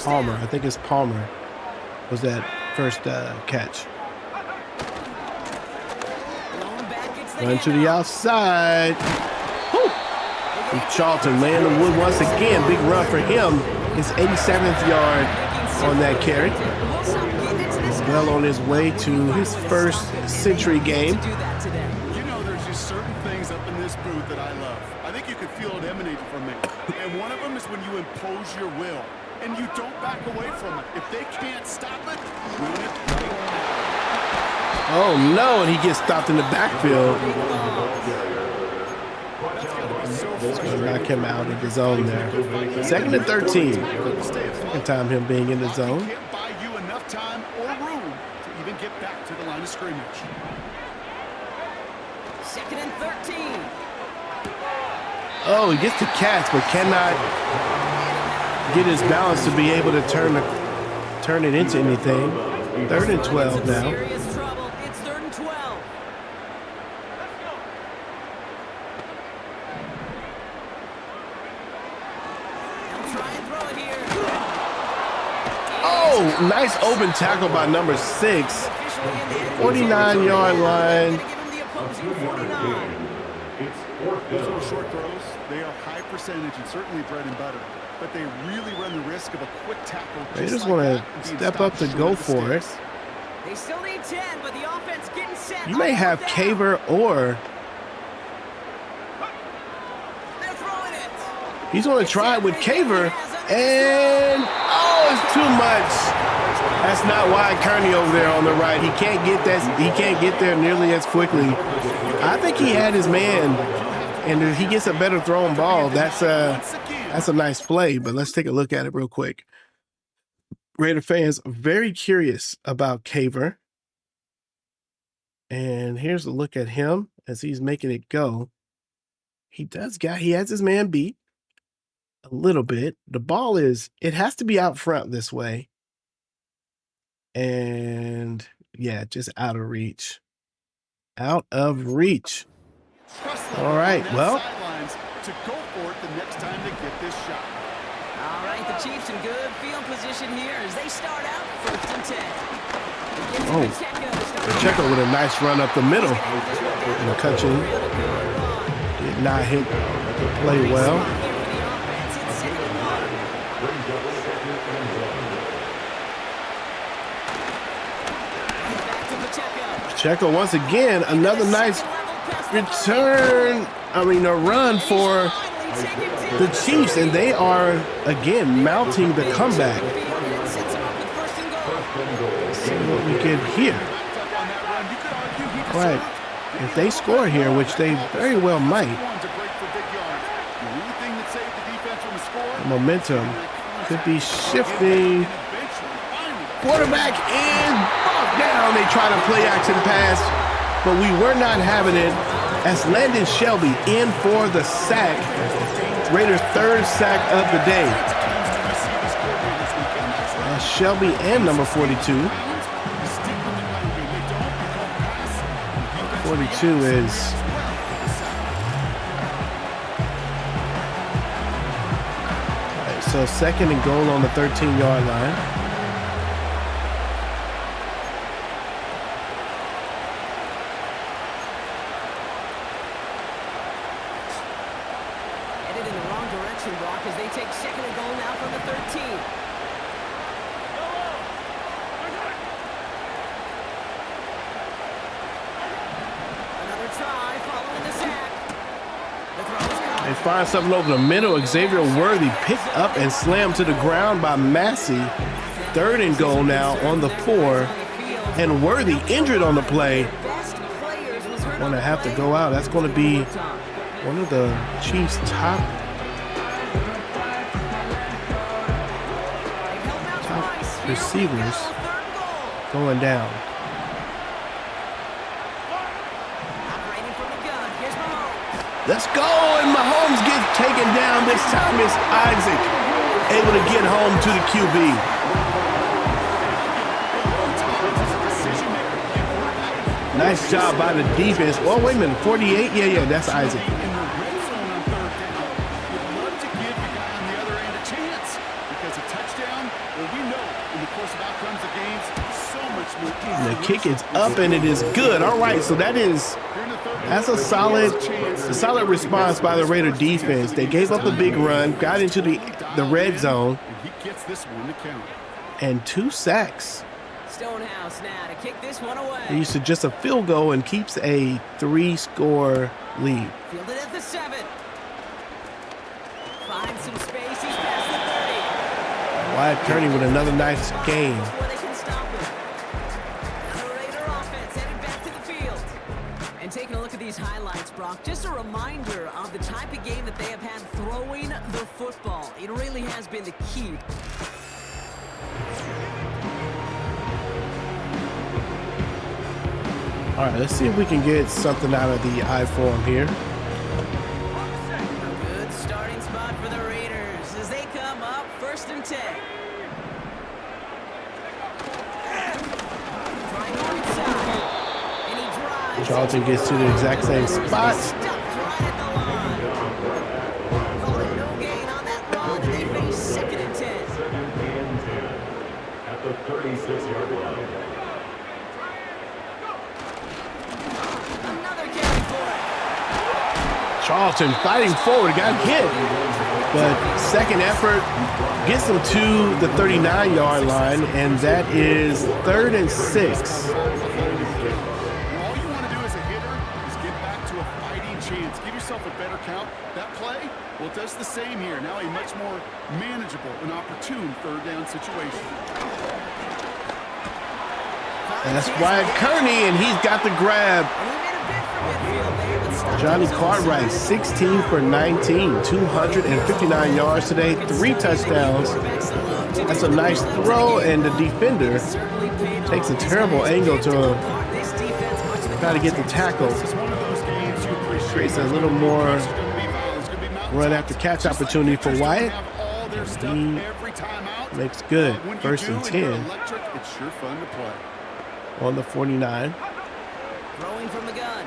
A: Palmer, I think it's Palmer, was that first catch. Run to the outside. Woo! And Charlton laying the wood once again. Big run for him. His 87th yard on that carry. Well on his way to his first century game.
D: You know, there's just certain things up in this booth that I love. I think you could feel it emanating from me. And one of them is when you impose your will. And you don't back away from it. If they can't stop it, ruin it right now.
A: Oh no, and he gets stopped in the backfield. It's going to knock him out of the zone there. 2nd and 13. Second time him being in the zone.
D: Can't buy you enough time or room to even get back to the line of scrimmage.
C: 2nd and 13.
A: Oh, he gets the catch, but cannot get his balance to be able to turn it into anything. 3rd and 12 now.
C: Serious trouble. It's 3rd and 12. He'll try and throw it here.
A: Oh, nice open tackle by number 6. 49-yard line.
D: Those short throws, they are high percentage and certainly bread and butter. But they really run the risk of a quick tackle.
A: They just want to step up to go for it.
C: They still need 10, but the offense getting set.
A: You may have Caver or
C: They're throwing it.
A: he's going to try it with Caver, and oh, it's too much. That's not wide Kearney over there on the right. He can't get that. He can't get there nearly as quickly. I think he had his man, and if he gets a better thrown ball, that's a nice play. But let's take a look at it real quick. Raider fans very curious about Caver. And here's a look at him as he's making it go. He has his man beat a little bit. The ball it has to be out front this way. And yeah, just out of reach. Out of reach. All right, well.
D: To go for it the next time they get this shot.
C: All right, the Chiefs in good field position here as they start out 1st and 10.
A: Oh, Pacheco with a nice run up the middle. And McCutcheon did not hit the play well. Pacheco once again, another nice return. A run for the Chiefs, and they are again mounting the comeback. Let's see what we get here. All right, if they score here, which they very well might, the momentum could be shifting. Quarterback is brought down. They try to play action pass, but we were not having it as Landon Shelby in for the sack. Raiders' third sack of the day. Shelby and number 42. 42 is so second and goal on the 13-yard line.
C: Headed in the wrong direction, Brock, as they take second and goal now from the 13. Another try following the sack. The throw is caught.
A: They find something over the middle. Xavier Worthy picked up and slammed to the ground by Massey. Third and goal now on the 4. And Worthy injured on the play. Going to have to go out. That's going to be one of the Chiefs' top receivers going down. Let's go, and Mahomes gets taken down. This time it's Isaac able to get home to the QB. Nice job by the defense. Oh, wait a minute, 48? Yeah, that's Isaac. And the kick is up, and it is good. All right, so that's a solid response by the Raider defense. They gave up a big run, got into the red zone, and 2 sacks.
C: Stonehouse now to kick this one away.
A: They used to just a field goal and keeps a 3-score lead.
C: Fielded at the 7. Finds some space. He's past the 30.
A: Wyatt Kearney with another nice game.
C: Where they can stop him. Another Raider offense headed back to the field. And taking a look at these highlights, Brock, just a reminder of the type of game that they have had throwing the football. It really has been the key.
A: All right, let's see if we can get something out of the I form here.
C: A good starting spot for the Raiders as they come up 1st and 10. Trying right side. And he drives.
A: Charlton gets to the exact same spot.
C: Stopped right at the line. Calling no gain on that run, and they face 2nd and 10.
F: At the 36-yard line.
A: Charlton fighting forward, got hit, but second effort gets them to the 39-yard line, and that is 3rd and 6.
D: All you want to do as a hitter is get back to a fighting chance. Give yourself a better count. That play, well, it does the same here. Now a much more manageable and opportune 3rd down situation.
A: And that's Wyatt Kearney, and he's got the grab. Johnny Cartwright, 16 for 19, 259 yards today, 3 touchdowns. That's a nice throw, and the defender takes a terrible angle to try to get the tackle. Creates a little more run after catch opportunity for Wyatt. He makes good. 1st and 10 on the 49.
C: Throwing from the gun.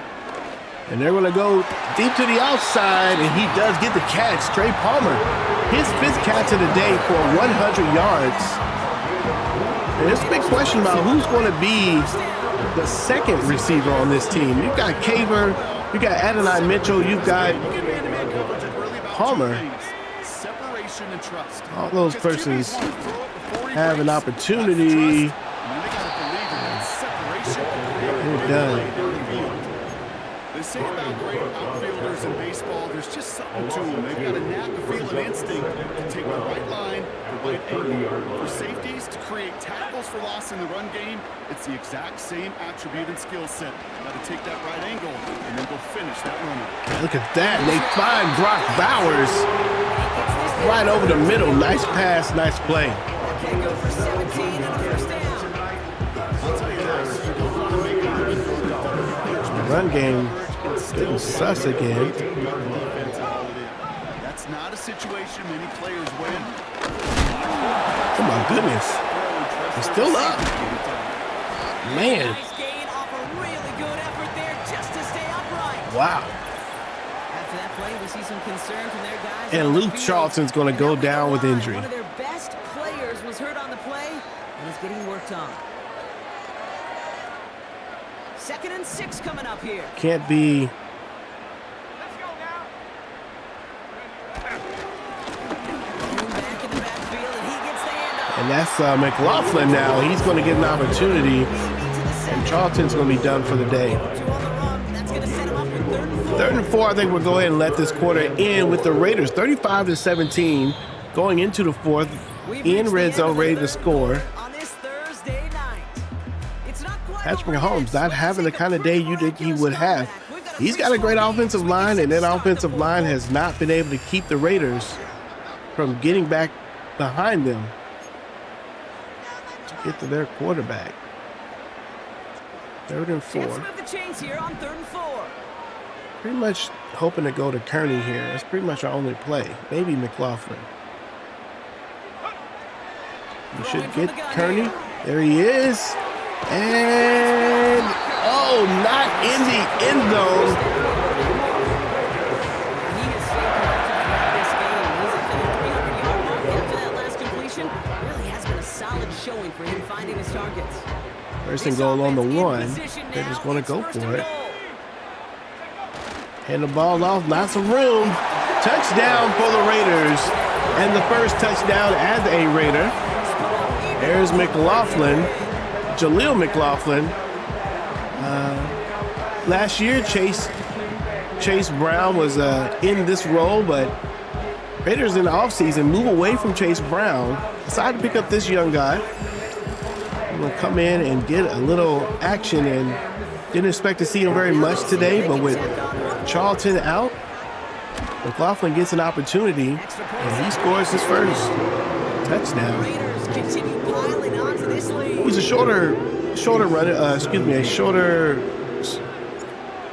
A: And they're going to go deep to the outside, and he does get the catch. Trey Palmer, his 5th catch of the day for 100 yards. And there's a big question about who's going to be the 2nd receiver on this team. You've got Caver, you've got Adonai Mitchell, you've got Palmer. All those persons have an opportunity. They're done.
D: They say about great outfielders in baseball, there's just something to them. They've got a knack, a feel, and instinct to take the right line, the right angle. For safeties, to create tackles for loss in the run game, it's the exact same attribute and skill set. Got to take that right angle and then go finish that runner.
A: Look at that. They find Brock Bowers right over the middle. Nice pass, nice play.
C: They go for 17 and a first down.
D: I'll tell you this, you don't want to make a living for the
A: Run game getting sus again.
D: That's not a situation many players win.
A: Oh my goodness. It's still up. Man.
C: Nice gain off a really good effort there just to stay upright.
A: Wow.
C: After that play, we see some concern from their guys.
A: And
C: on the
A: Luke
C: field.
A: Charlton's going to go down with injury.
C: One of their best players was hurt on the play and is getting worked on. 2nd and 6 coming up here.
A: Can't be.
C: Back in the backfield, and he gets the handoff.
A: And that's McLaughlin now. He's going to get an opportunity. And Charlton's going to be done for the day.
C: 2 on the run. That's going to set him up with 3rd and 4.
A: 3rd and 4, I think we'll go ahead and let this quarter end with the Raiders 35-17 going into the 4th in red zone, ready to score.
C: On this Thursday night. It's not quite
A: Patrick
C: over
A: Mahomes
C: yet,
A: not
C: so
A: having the
C: let's
A: kind of
C: take a
A: day you
C: break.
A: think he would have.
C: We've got a
A: He's got a great offensive line, and that offensive line has not been able to keep the Raiders from getting back behind them to get to their quarterback. 3rd and 4.
C: Chance to move the chains here on 3rd and 4.
A: Pretty much hoping to go to Kearney here. That's pretty much our only play. Maybe McLaughlin. We should get Kearney. There he is. And, oh, not in the end zone.
C: He has stayed collected throughout this game. He's at the 300-yard mark after that last completion. Really has been a solid showing for him finding his targets.
A: First and goal on the 1. They're just going to go for it. Hand the ball off. Lots of room. Touchdown for the Raiders. And the first touchdown as a Raider. There's McLaughlin. Jaleel McLaughlin. Last year, Chase Brown was in this role, but Raiders in the offseason move away from Chase Brown. Decided to pick up this young guy. I'm going to come in and get a little action, and didn't expect to see him very much today, but with Charlton out, McLaughlin gets an opportunity, and he scores his first touchdown.
C: Raiders continue piling onto this lead.
A: He's a shorter runner, a shorter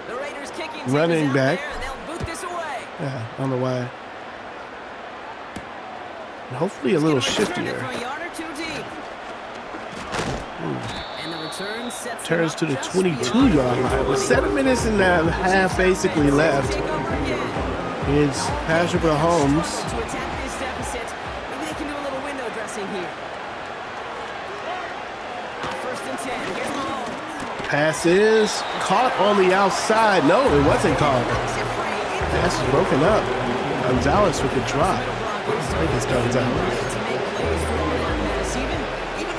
C: The Raiders kicking
A: running
C: out
A: back.
C: there, and they'll boot this away.
A: Yeah, I don't know why. And hopefully a little shiftier.
C: From a yard or 2 deep. And the return sets
A: Turns to the
C: just
A: 22-yard line. With 7 minutes and a half basically left.
C: Take over again.
A: It's Patrick Mahomes.
C: To attack this deficit, maybe they can do a little window dressing here. 1st and 10. Here's Mahomes.
A: Pass is caught on the outside. No, it wasn't caught. Pass is broken up. Gonzalez with the drop. I think it's Gonzalez.
C: To make plays for a mess, even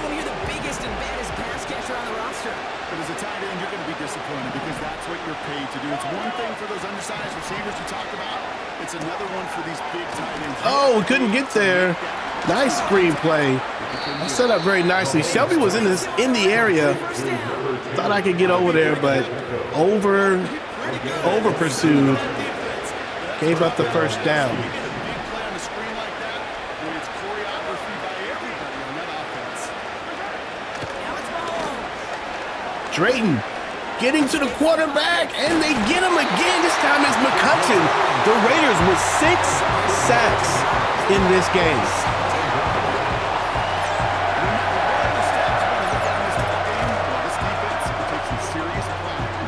C: when you're the biggest and baddest pass catcher on the roster.
D: But as a tight end, you're going to be disappointed because that's what you're paid to do. It's one thing for those undersized receivers you talk about. It's another one for these big tight ends.
A: Oh, we couldn't get there. Nice screen play. Set up very nicely. Shelby was in the area. Thought I could get over there, but over pursued. Gave up the first down.
D: Big play on the screen like that, when it's choreography by everybody on that offense.
C: Now it's Mahomes.
A: Drayton getting to the quarterback, and they get him again. This time it's McCutcheon. The Raiders with 6 sacks in this game.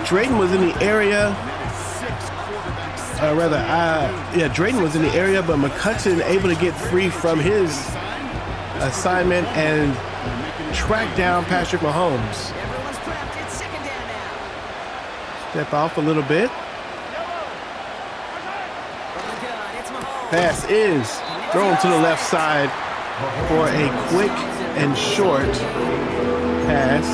A: Drayton was in the area. Drayton was in the area, but McCutcheon able to get free from his assignment and track down Patrick Mahomes.
C: Everyone's prepped. It's 2nd down now.
A: Step off a little bit.
C: From the gun, it's Mahomes.
A: Pass is thrown to the left side for a quick and short pass.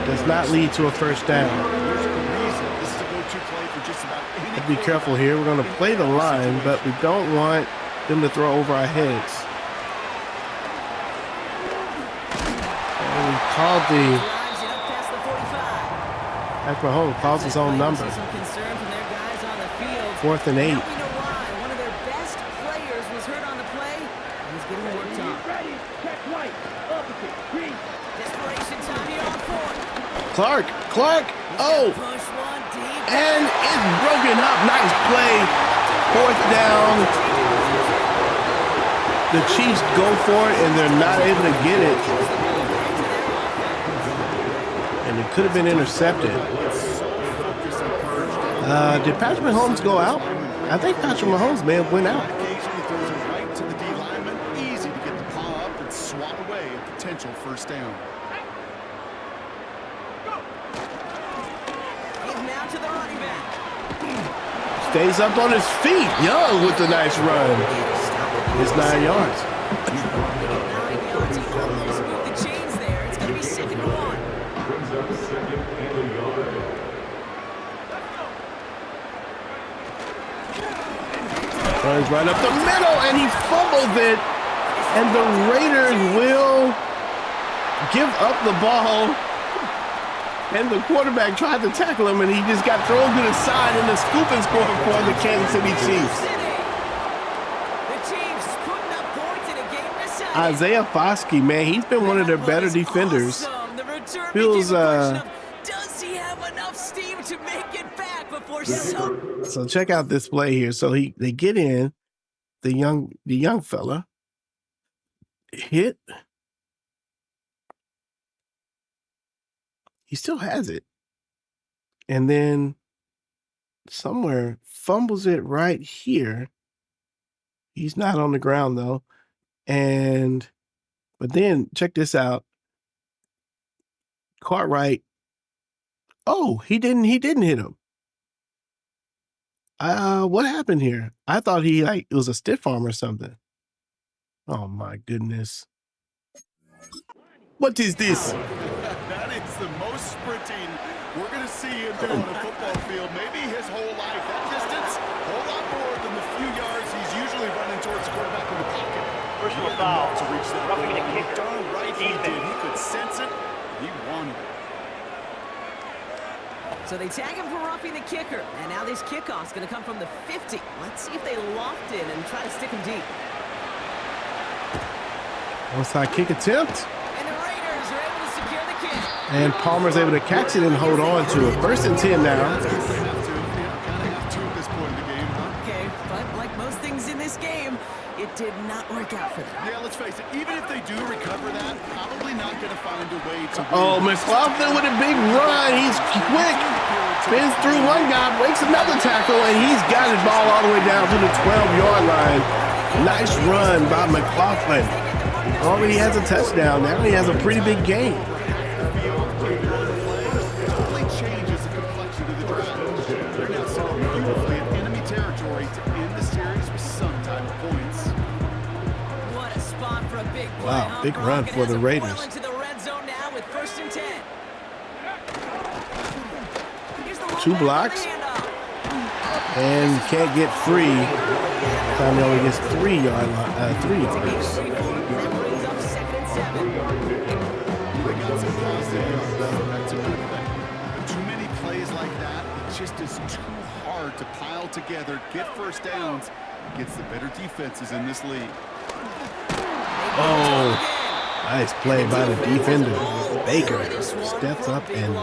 A: Does does not lead to a first down.
D: There's a reason this is a go-to play for just about any.
A: Have to be careful here. We're going to play the line, but we don't want them to throw over our heads. And we called the
C: Drives it up past the 45.
A: Patrick Mahomes calls his own number.
C: Some concern from their guys on the field.
A: 4th and 8.
C: Now we know why. One of their best players was hurt on the play and he's getting worked on. Desperation time here on 4th.
A: Clark. Oh,
C: Push one deep.
A: and it's broken up. Nice play. 4th down. The Chiefs go for it, and they're not able to get it. And it could have been intercepted. Did Patrick Mahomes go out? I think Patrick Mahomes may have went out.
D: Occasionally throws it right to the D lineman. Easy to get the paw up and swat away a potential first down.
C: Give now to the running back.
A: Stays up on his feet. Young with the nice run. It's 9 yards.
C: 9 yards. He almost moved the chains there. It's going to be 2nd and 1.
F: Brings up 2nd and a yard.
A: Runs right up the middle, and he fumbles it. And the Raiders will give up the ball. And the quarterback tried to tackle him, and he just got thrown to the side in the scoop and score for the Kansas City Chiefs.
C: The Chiefs putting up points in a game decided.
A: Isaiah Foskey, man, he's been one of their better defenders.
C: Awesome. The return
A: Feels,
C: became a question of, does he have enough steam to make it back before some...
A: So check out this play here. So they get in, the young fella hit. He still has it. And then somewhere fumbles it right here. He's not on the ground though. But then check this out. Cartwright. Oh, he didn't hit him. What happened here? I thought it was a stiff arm or something. Oh my goodness. What is this?
D: That is the most sprinting we're going to see him do on a football field. Maybe his whole life. That distance, a whole lot more than the few yards he's usually running towards the quarterback in the pocket.
E: Personal foul.
D: To reach that
E: Roughing the
D: goal.
E: kicker.
D: Darn right he
E: Defense.
D: did. He could sense it. He wanted it.
C: So they tag him for roughing the kicker. And now this kickoff's going to come from the 50. Let's see if they loft in and try to stick him deep.
A: Onside kick attempt.
C: And the Raiders are able to secure the kick.
A: And Palmer's able to catch it and hold on to it. 1st and 10 now.
D: Kind of have to at this point in the game, huh?
C: Okay, but like most things in this game, it did not work out for them.
D: Yeah, let's face it. Even if they do recover that, probably not going to find a way to win.
A: Oh, McLaughlin with a big run. He's quick. Spins through one guy, breaks another tackle, and he's got his ball all the way down to the 12-yard line. Nice run by McLaughlin. Already has a touchdown. Now he has a pretty big game.
D: Totally changes the complexion of the drive. They're now sitting beautifully in enemy territory to end the series with some type of points.
C: What a spot for a big play.
A: Wow,
C: huh,
A: big
C: Brock?
A: run
C: It
A: for
C: has
A: the
C: them
A: Raiders.
C: well into the red zone now with 1st and 10. Here's the
A: Two
C: low back
A: blocks.
C: with the handoff.
A: And can't get free. Finally only gets 3 yards.
C: That brings up 2nd and 7.
D: They got some positive yards. That's a good thing. But too many plays like that, it just is too hard to pile together, get first downs, against the better defenses in this league.
A: Oh, nice play by the defender. Baker steps up and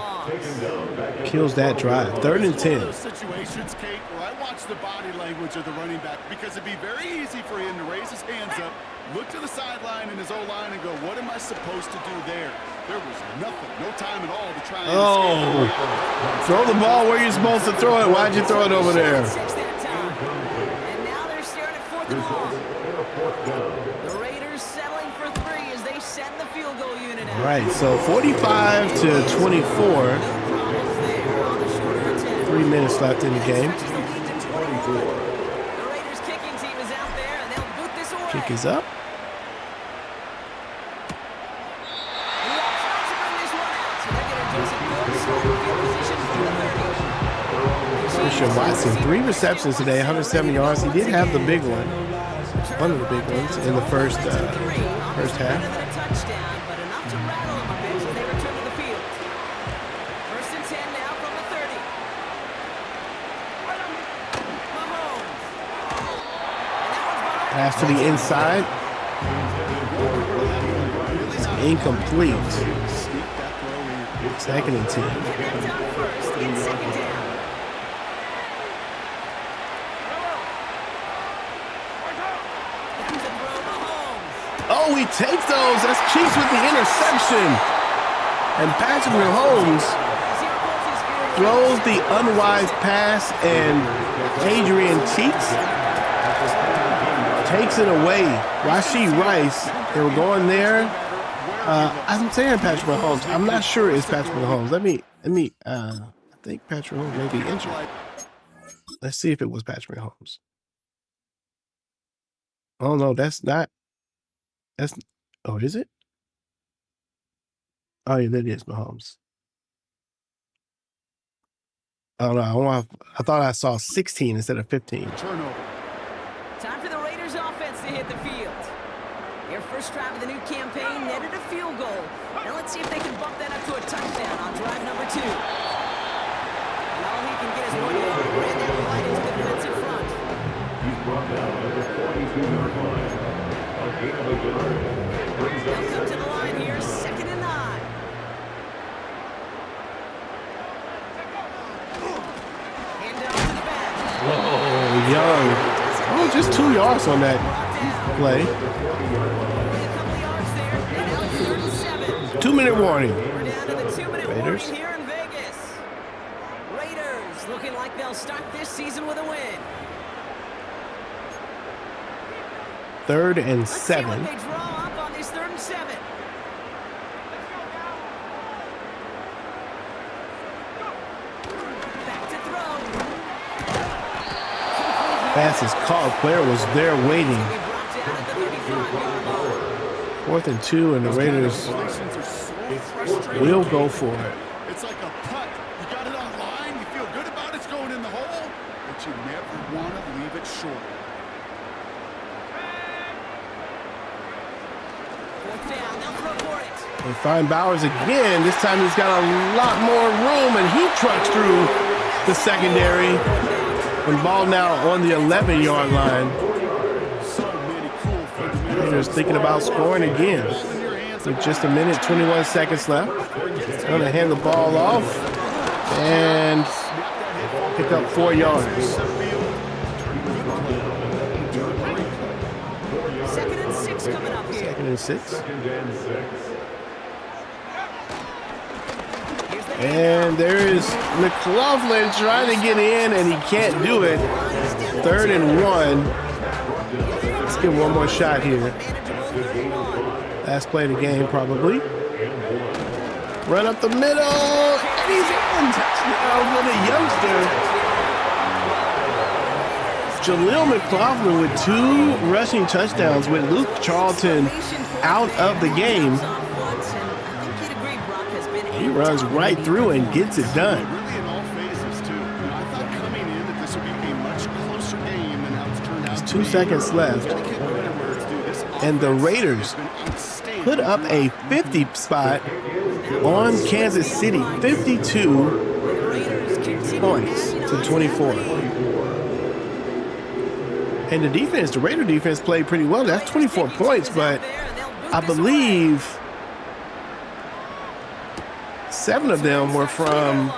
A: kills that drive. 3rd and 10.
D: Those situations, Kate, where I watch the body language of the running back because it'd be very easy for him to raise his hands up, look to the sideline in his O-line and go, what am I supposed to do there? There was nothing, no time at all to try and escape.
A: Throw the ball where you're supposed to throw it. Why'd you throw it over there?
C: And now they're staring at 4th and long. The Raiders settling for 3 as they send the field goal unit out.
A: All right, so 45 to 24.
C: No problems there on the shorter attempt.
A: 3 minutes left in the game.
C: Stretches the lead to 24. The Raiders kicking team is out there and they'll boot this away.
A: Kick is up.
C: He opts not to bring this one out, so they're going to do some
A: Christian Watson, 3 receptions today, 170 yards. He did have the big one of the big ones in the first half.
C: Touchdown, but enough to rattle them a bit as they return to the field. 1st and 10 now from the 30. Mahomes.
A: Pass to the inside. It's incomplete. 2nd and 10.
C: Connect on 1st and 2nd down.
A: Oh, he takes those. That's Chiefs with the interception. And Patrick Mahomes throws the unwise pass, and Adrian Cheeks takes it away. Rashee Rice, they were going there. I'm saying Patrick Mahomes. I'm not sure it's Patrick Mahomes. I think Patrick Mahomes may be injured. Let's see if it was Patrick Mahomes. Oh, no, that's not. Oh, is it? Oh, yeah, that is Mahomes. Oh, no, I thought I saw 16 instead of 15.
D: Turnover.
C: Time for the Raiders offense to hit the field. Their first drive of the new campaign netted a field goal. Now let's see if they can bump that up to a touchdown on drive number 2. And all he can get is 1 yard. Ran that right into the defensive front.
F: He's brought down at the 42-yard line. A gain of a yard. Brings up
C: Comes up to the line here, 2nd and 9. Hand off to the back.
A: Oh, Young. Oh, just 2 yards on that play.
C: Only a couple of yards there, and now it's 3rd and 7.
A: 2-minute warning.
C: We're down to the 2-minute
A: Raiders.
C: warning here in Vegas. Raiders looking like they'll start this season with a win.
A: 3rd and
C: Let's see
A: 7.
C: what they draw up on this 3rd and 7. Back to throw.
A: Pass is caught. Player was there waiting.
C: We brought down at the 35-yard line.
A: 4th and 2, and the Raiders
D: Situations are so frustrating.
A: will go for it.
D: It's like a putt. You got it on line. You feel good about it's going in the hole, but you never want to leave it short.
C: 4th down, they'll throw for it.
A: They find Bowers again. This time he's got a lot more room, and he trucks through the secondary. And ball now on the 11-yard line.
D: So many cool fundamentals.
A: Raiders thinking about scoring again. With just a minute, 21 seconds left. Going to hand the ball off and pick up 4 yards.
C: 2nd and 6 coming up here.
A: 2nd and 6.
F: second and 6.
C: Here's the
A: And there is McLaughlin trying to get in, and he can't do it. 3rd and 1. Let's give one more shot here. Last play of the game, probably. Run up the middle, and he's in. Touchdown with a youngster. Jaleel McLaughlin with 2 rushing touchdowns with Luke Charlton out of the game. He runs right through and gets it done.
D: Really in all phases, too. I thought coming in that this would be a much closer game than how it's turned out.
A: There's 2 seconds left. And the Raiders put up a 50 spot on Kansas City. 52 points to 24. And the defense, the Raider defense played pretty well. That's 24 points, but I believe 7 of them were from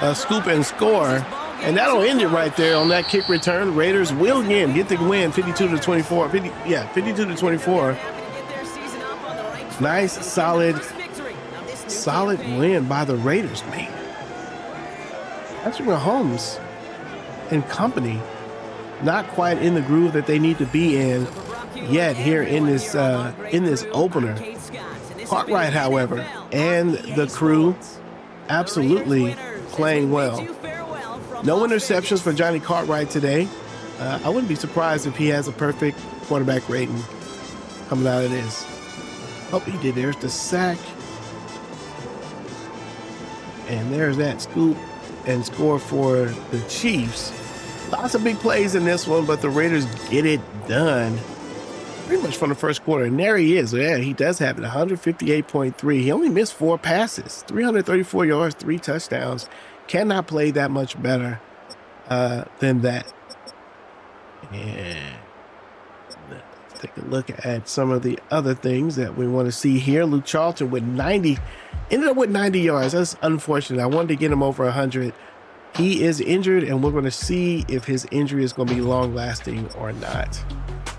A: a scoop and score. And that'll end it right there on that kick return. Raiders will again get the win, 52 to 24. 52 to 24. Nice, solid win by the Raiders, man. Patrick Mahomes and company not quite in the groove that they need to be in yet here in this opener. Cartwright, however, and the crew absolutely playing well. No interceptions for Johnny Cartwright today. I wouldn't be surprised if he has a perfect quarterback rating coming out of this. Oh, he did. There's the sack. And there's that scoop and score for the Chiefs. Lots of big plays in this one, but the Raiders get it done pretty much from the first quarter. And there he is. Yeah, he does have it, 158.3. He only missed 4 passes, 334 yards, 3 touchdowns. Cannot play that much better than that. And let's take a look at some of the other things that we want to see here. Luke Charlton with 90, ended up with 90 yards. That's unfortunate. I wanted to get him over 100. He is injured, and we're going to see if his injury is going to be long-lasting or not.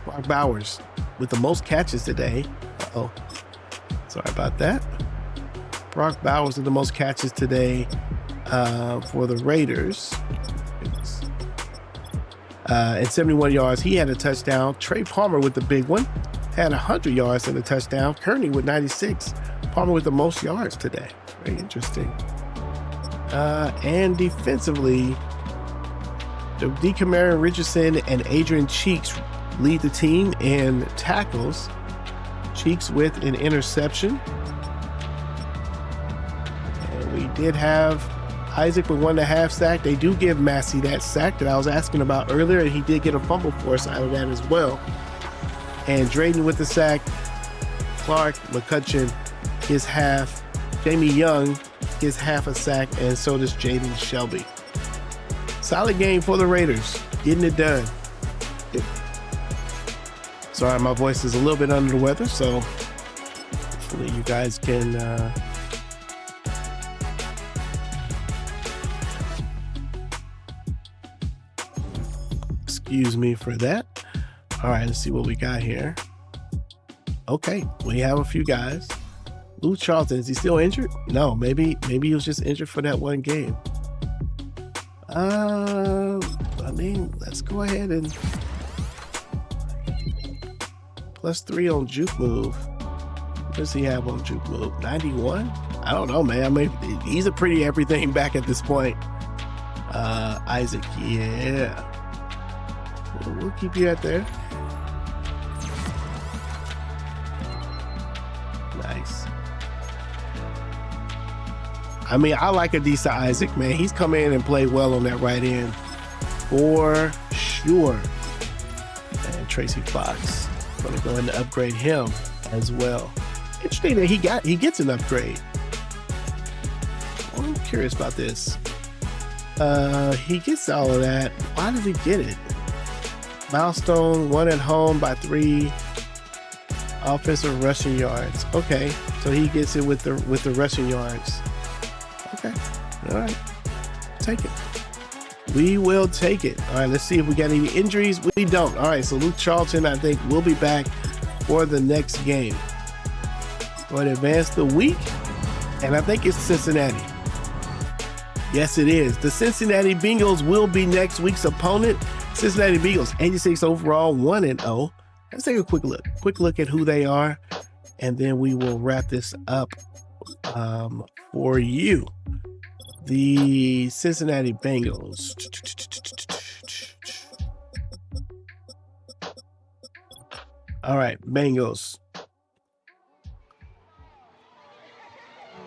A: Brock Bowers with the most catches today. Uh-oh. Sorry about that. Brock Bowers with the most catches today for the Raiders. At 71 yards, he had a touchdown. Trey Palmer with the big one had 100 yards and a touchdown. Kearney with 96. Palmer with the most yards today. Very interesting. And defensively, DeCamara Richardson and Adrian Cheeks lead the team in tackles. Cheeks with an interception. And we did have Isaac with 1.5 sack. They do give Massey that sack that I was asking about earlier, and he did get a fumble force out of that as well. And Drayden with the sack. Clark McCutcheon is half. Jamie Young is half a sack, and so does Jaden Shelby. Solid game for the Raiders, getting it done. Sorry, my voice is a little bit under the weather, so hopefully you guys can excuse me for that. All right, let's see what we got here. Okay, we have a few guys. Luke Charlton, is he still injured? No, maybe he was just injured for that one game. I mean, let's go ahead and +3 on juke move. What does he have on juke move? 91? I don't know, man. I mean, he's a pretty everything back at this point. Isaac, yeah. We'll keep you out there. Nice. I mean, I like a decent Isaac, man. He's come in and played well on that right end for sure. And Tracy Fox, gonna go in and upgrade him as well. Interesting that he gets an upgrade. I'm curious about this. He gets all of that. Why does he get it? Milestone, 1 at home by 3 offensive rushing yards. Okay, so he gets it with the rushing yards. Okay, all right, take it. We will take it. All right, let's see if we got any injuries. We don't. All right, so Luke Charlton, I think, will be back for the next game. Go ahead and advance the week, and I think it's Cincinnati. Yes, it is. The Cincinnati Bengals will be next week's opponent. Cincinnati Bengals, 86 overall, 1-0. Let's take a quick look at who they are, and then we will wrap this up for you. The Cincinnati Bengals. All right, Bengals.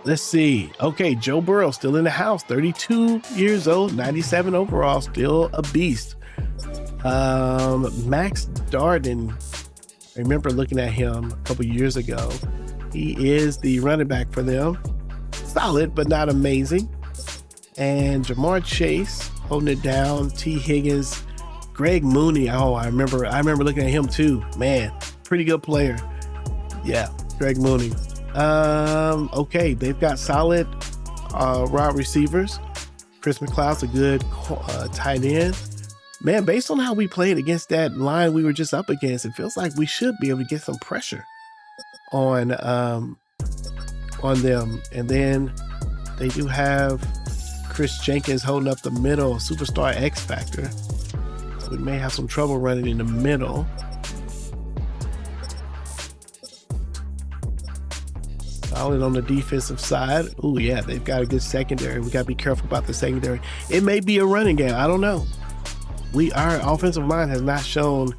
A: Let's see. Okay, Joe Burrow still in the house, 32 years old, 97 overall, still a beast. Max Darden, I remember looking at him a couple years ago. He is the running back for them. Solid, but not amazing. And Jamar Chase holding it down. T. Higgins, Greg Mooney. Oh, I remember looking at him too. Man, pretty good player. Yeah, Greg Mooney. Okay, they've got solid wide receivers. Chris McLeod's a good tight end. Man, based on how we played against that line we were just up against, it feels like we should be able to get some pressure on them. And then they do have Chris Jenkins holding up the middle, superstar X Factor. So we may have some trouble running in the middle. Solid on the defensive side. Oh yeah, they've got a good secondary. We got to be careful about the secondary. It may be a running game. I don't know. Our offensive line has not shown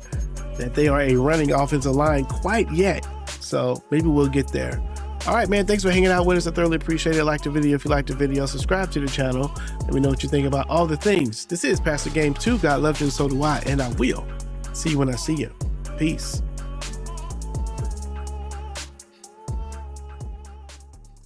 A: that they are a running offensive line quite yet. So maybe we'll get there. All right, man, thanks for hanging out with us. I thoroughly appreciate it. Like the video if you like the video. Subscribe to the channel. Let me know what you think about all the things. This is Pastor Game 2. God loves you and so do I. And I will see you when I see you. Peace.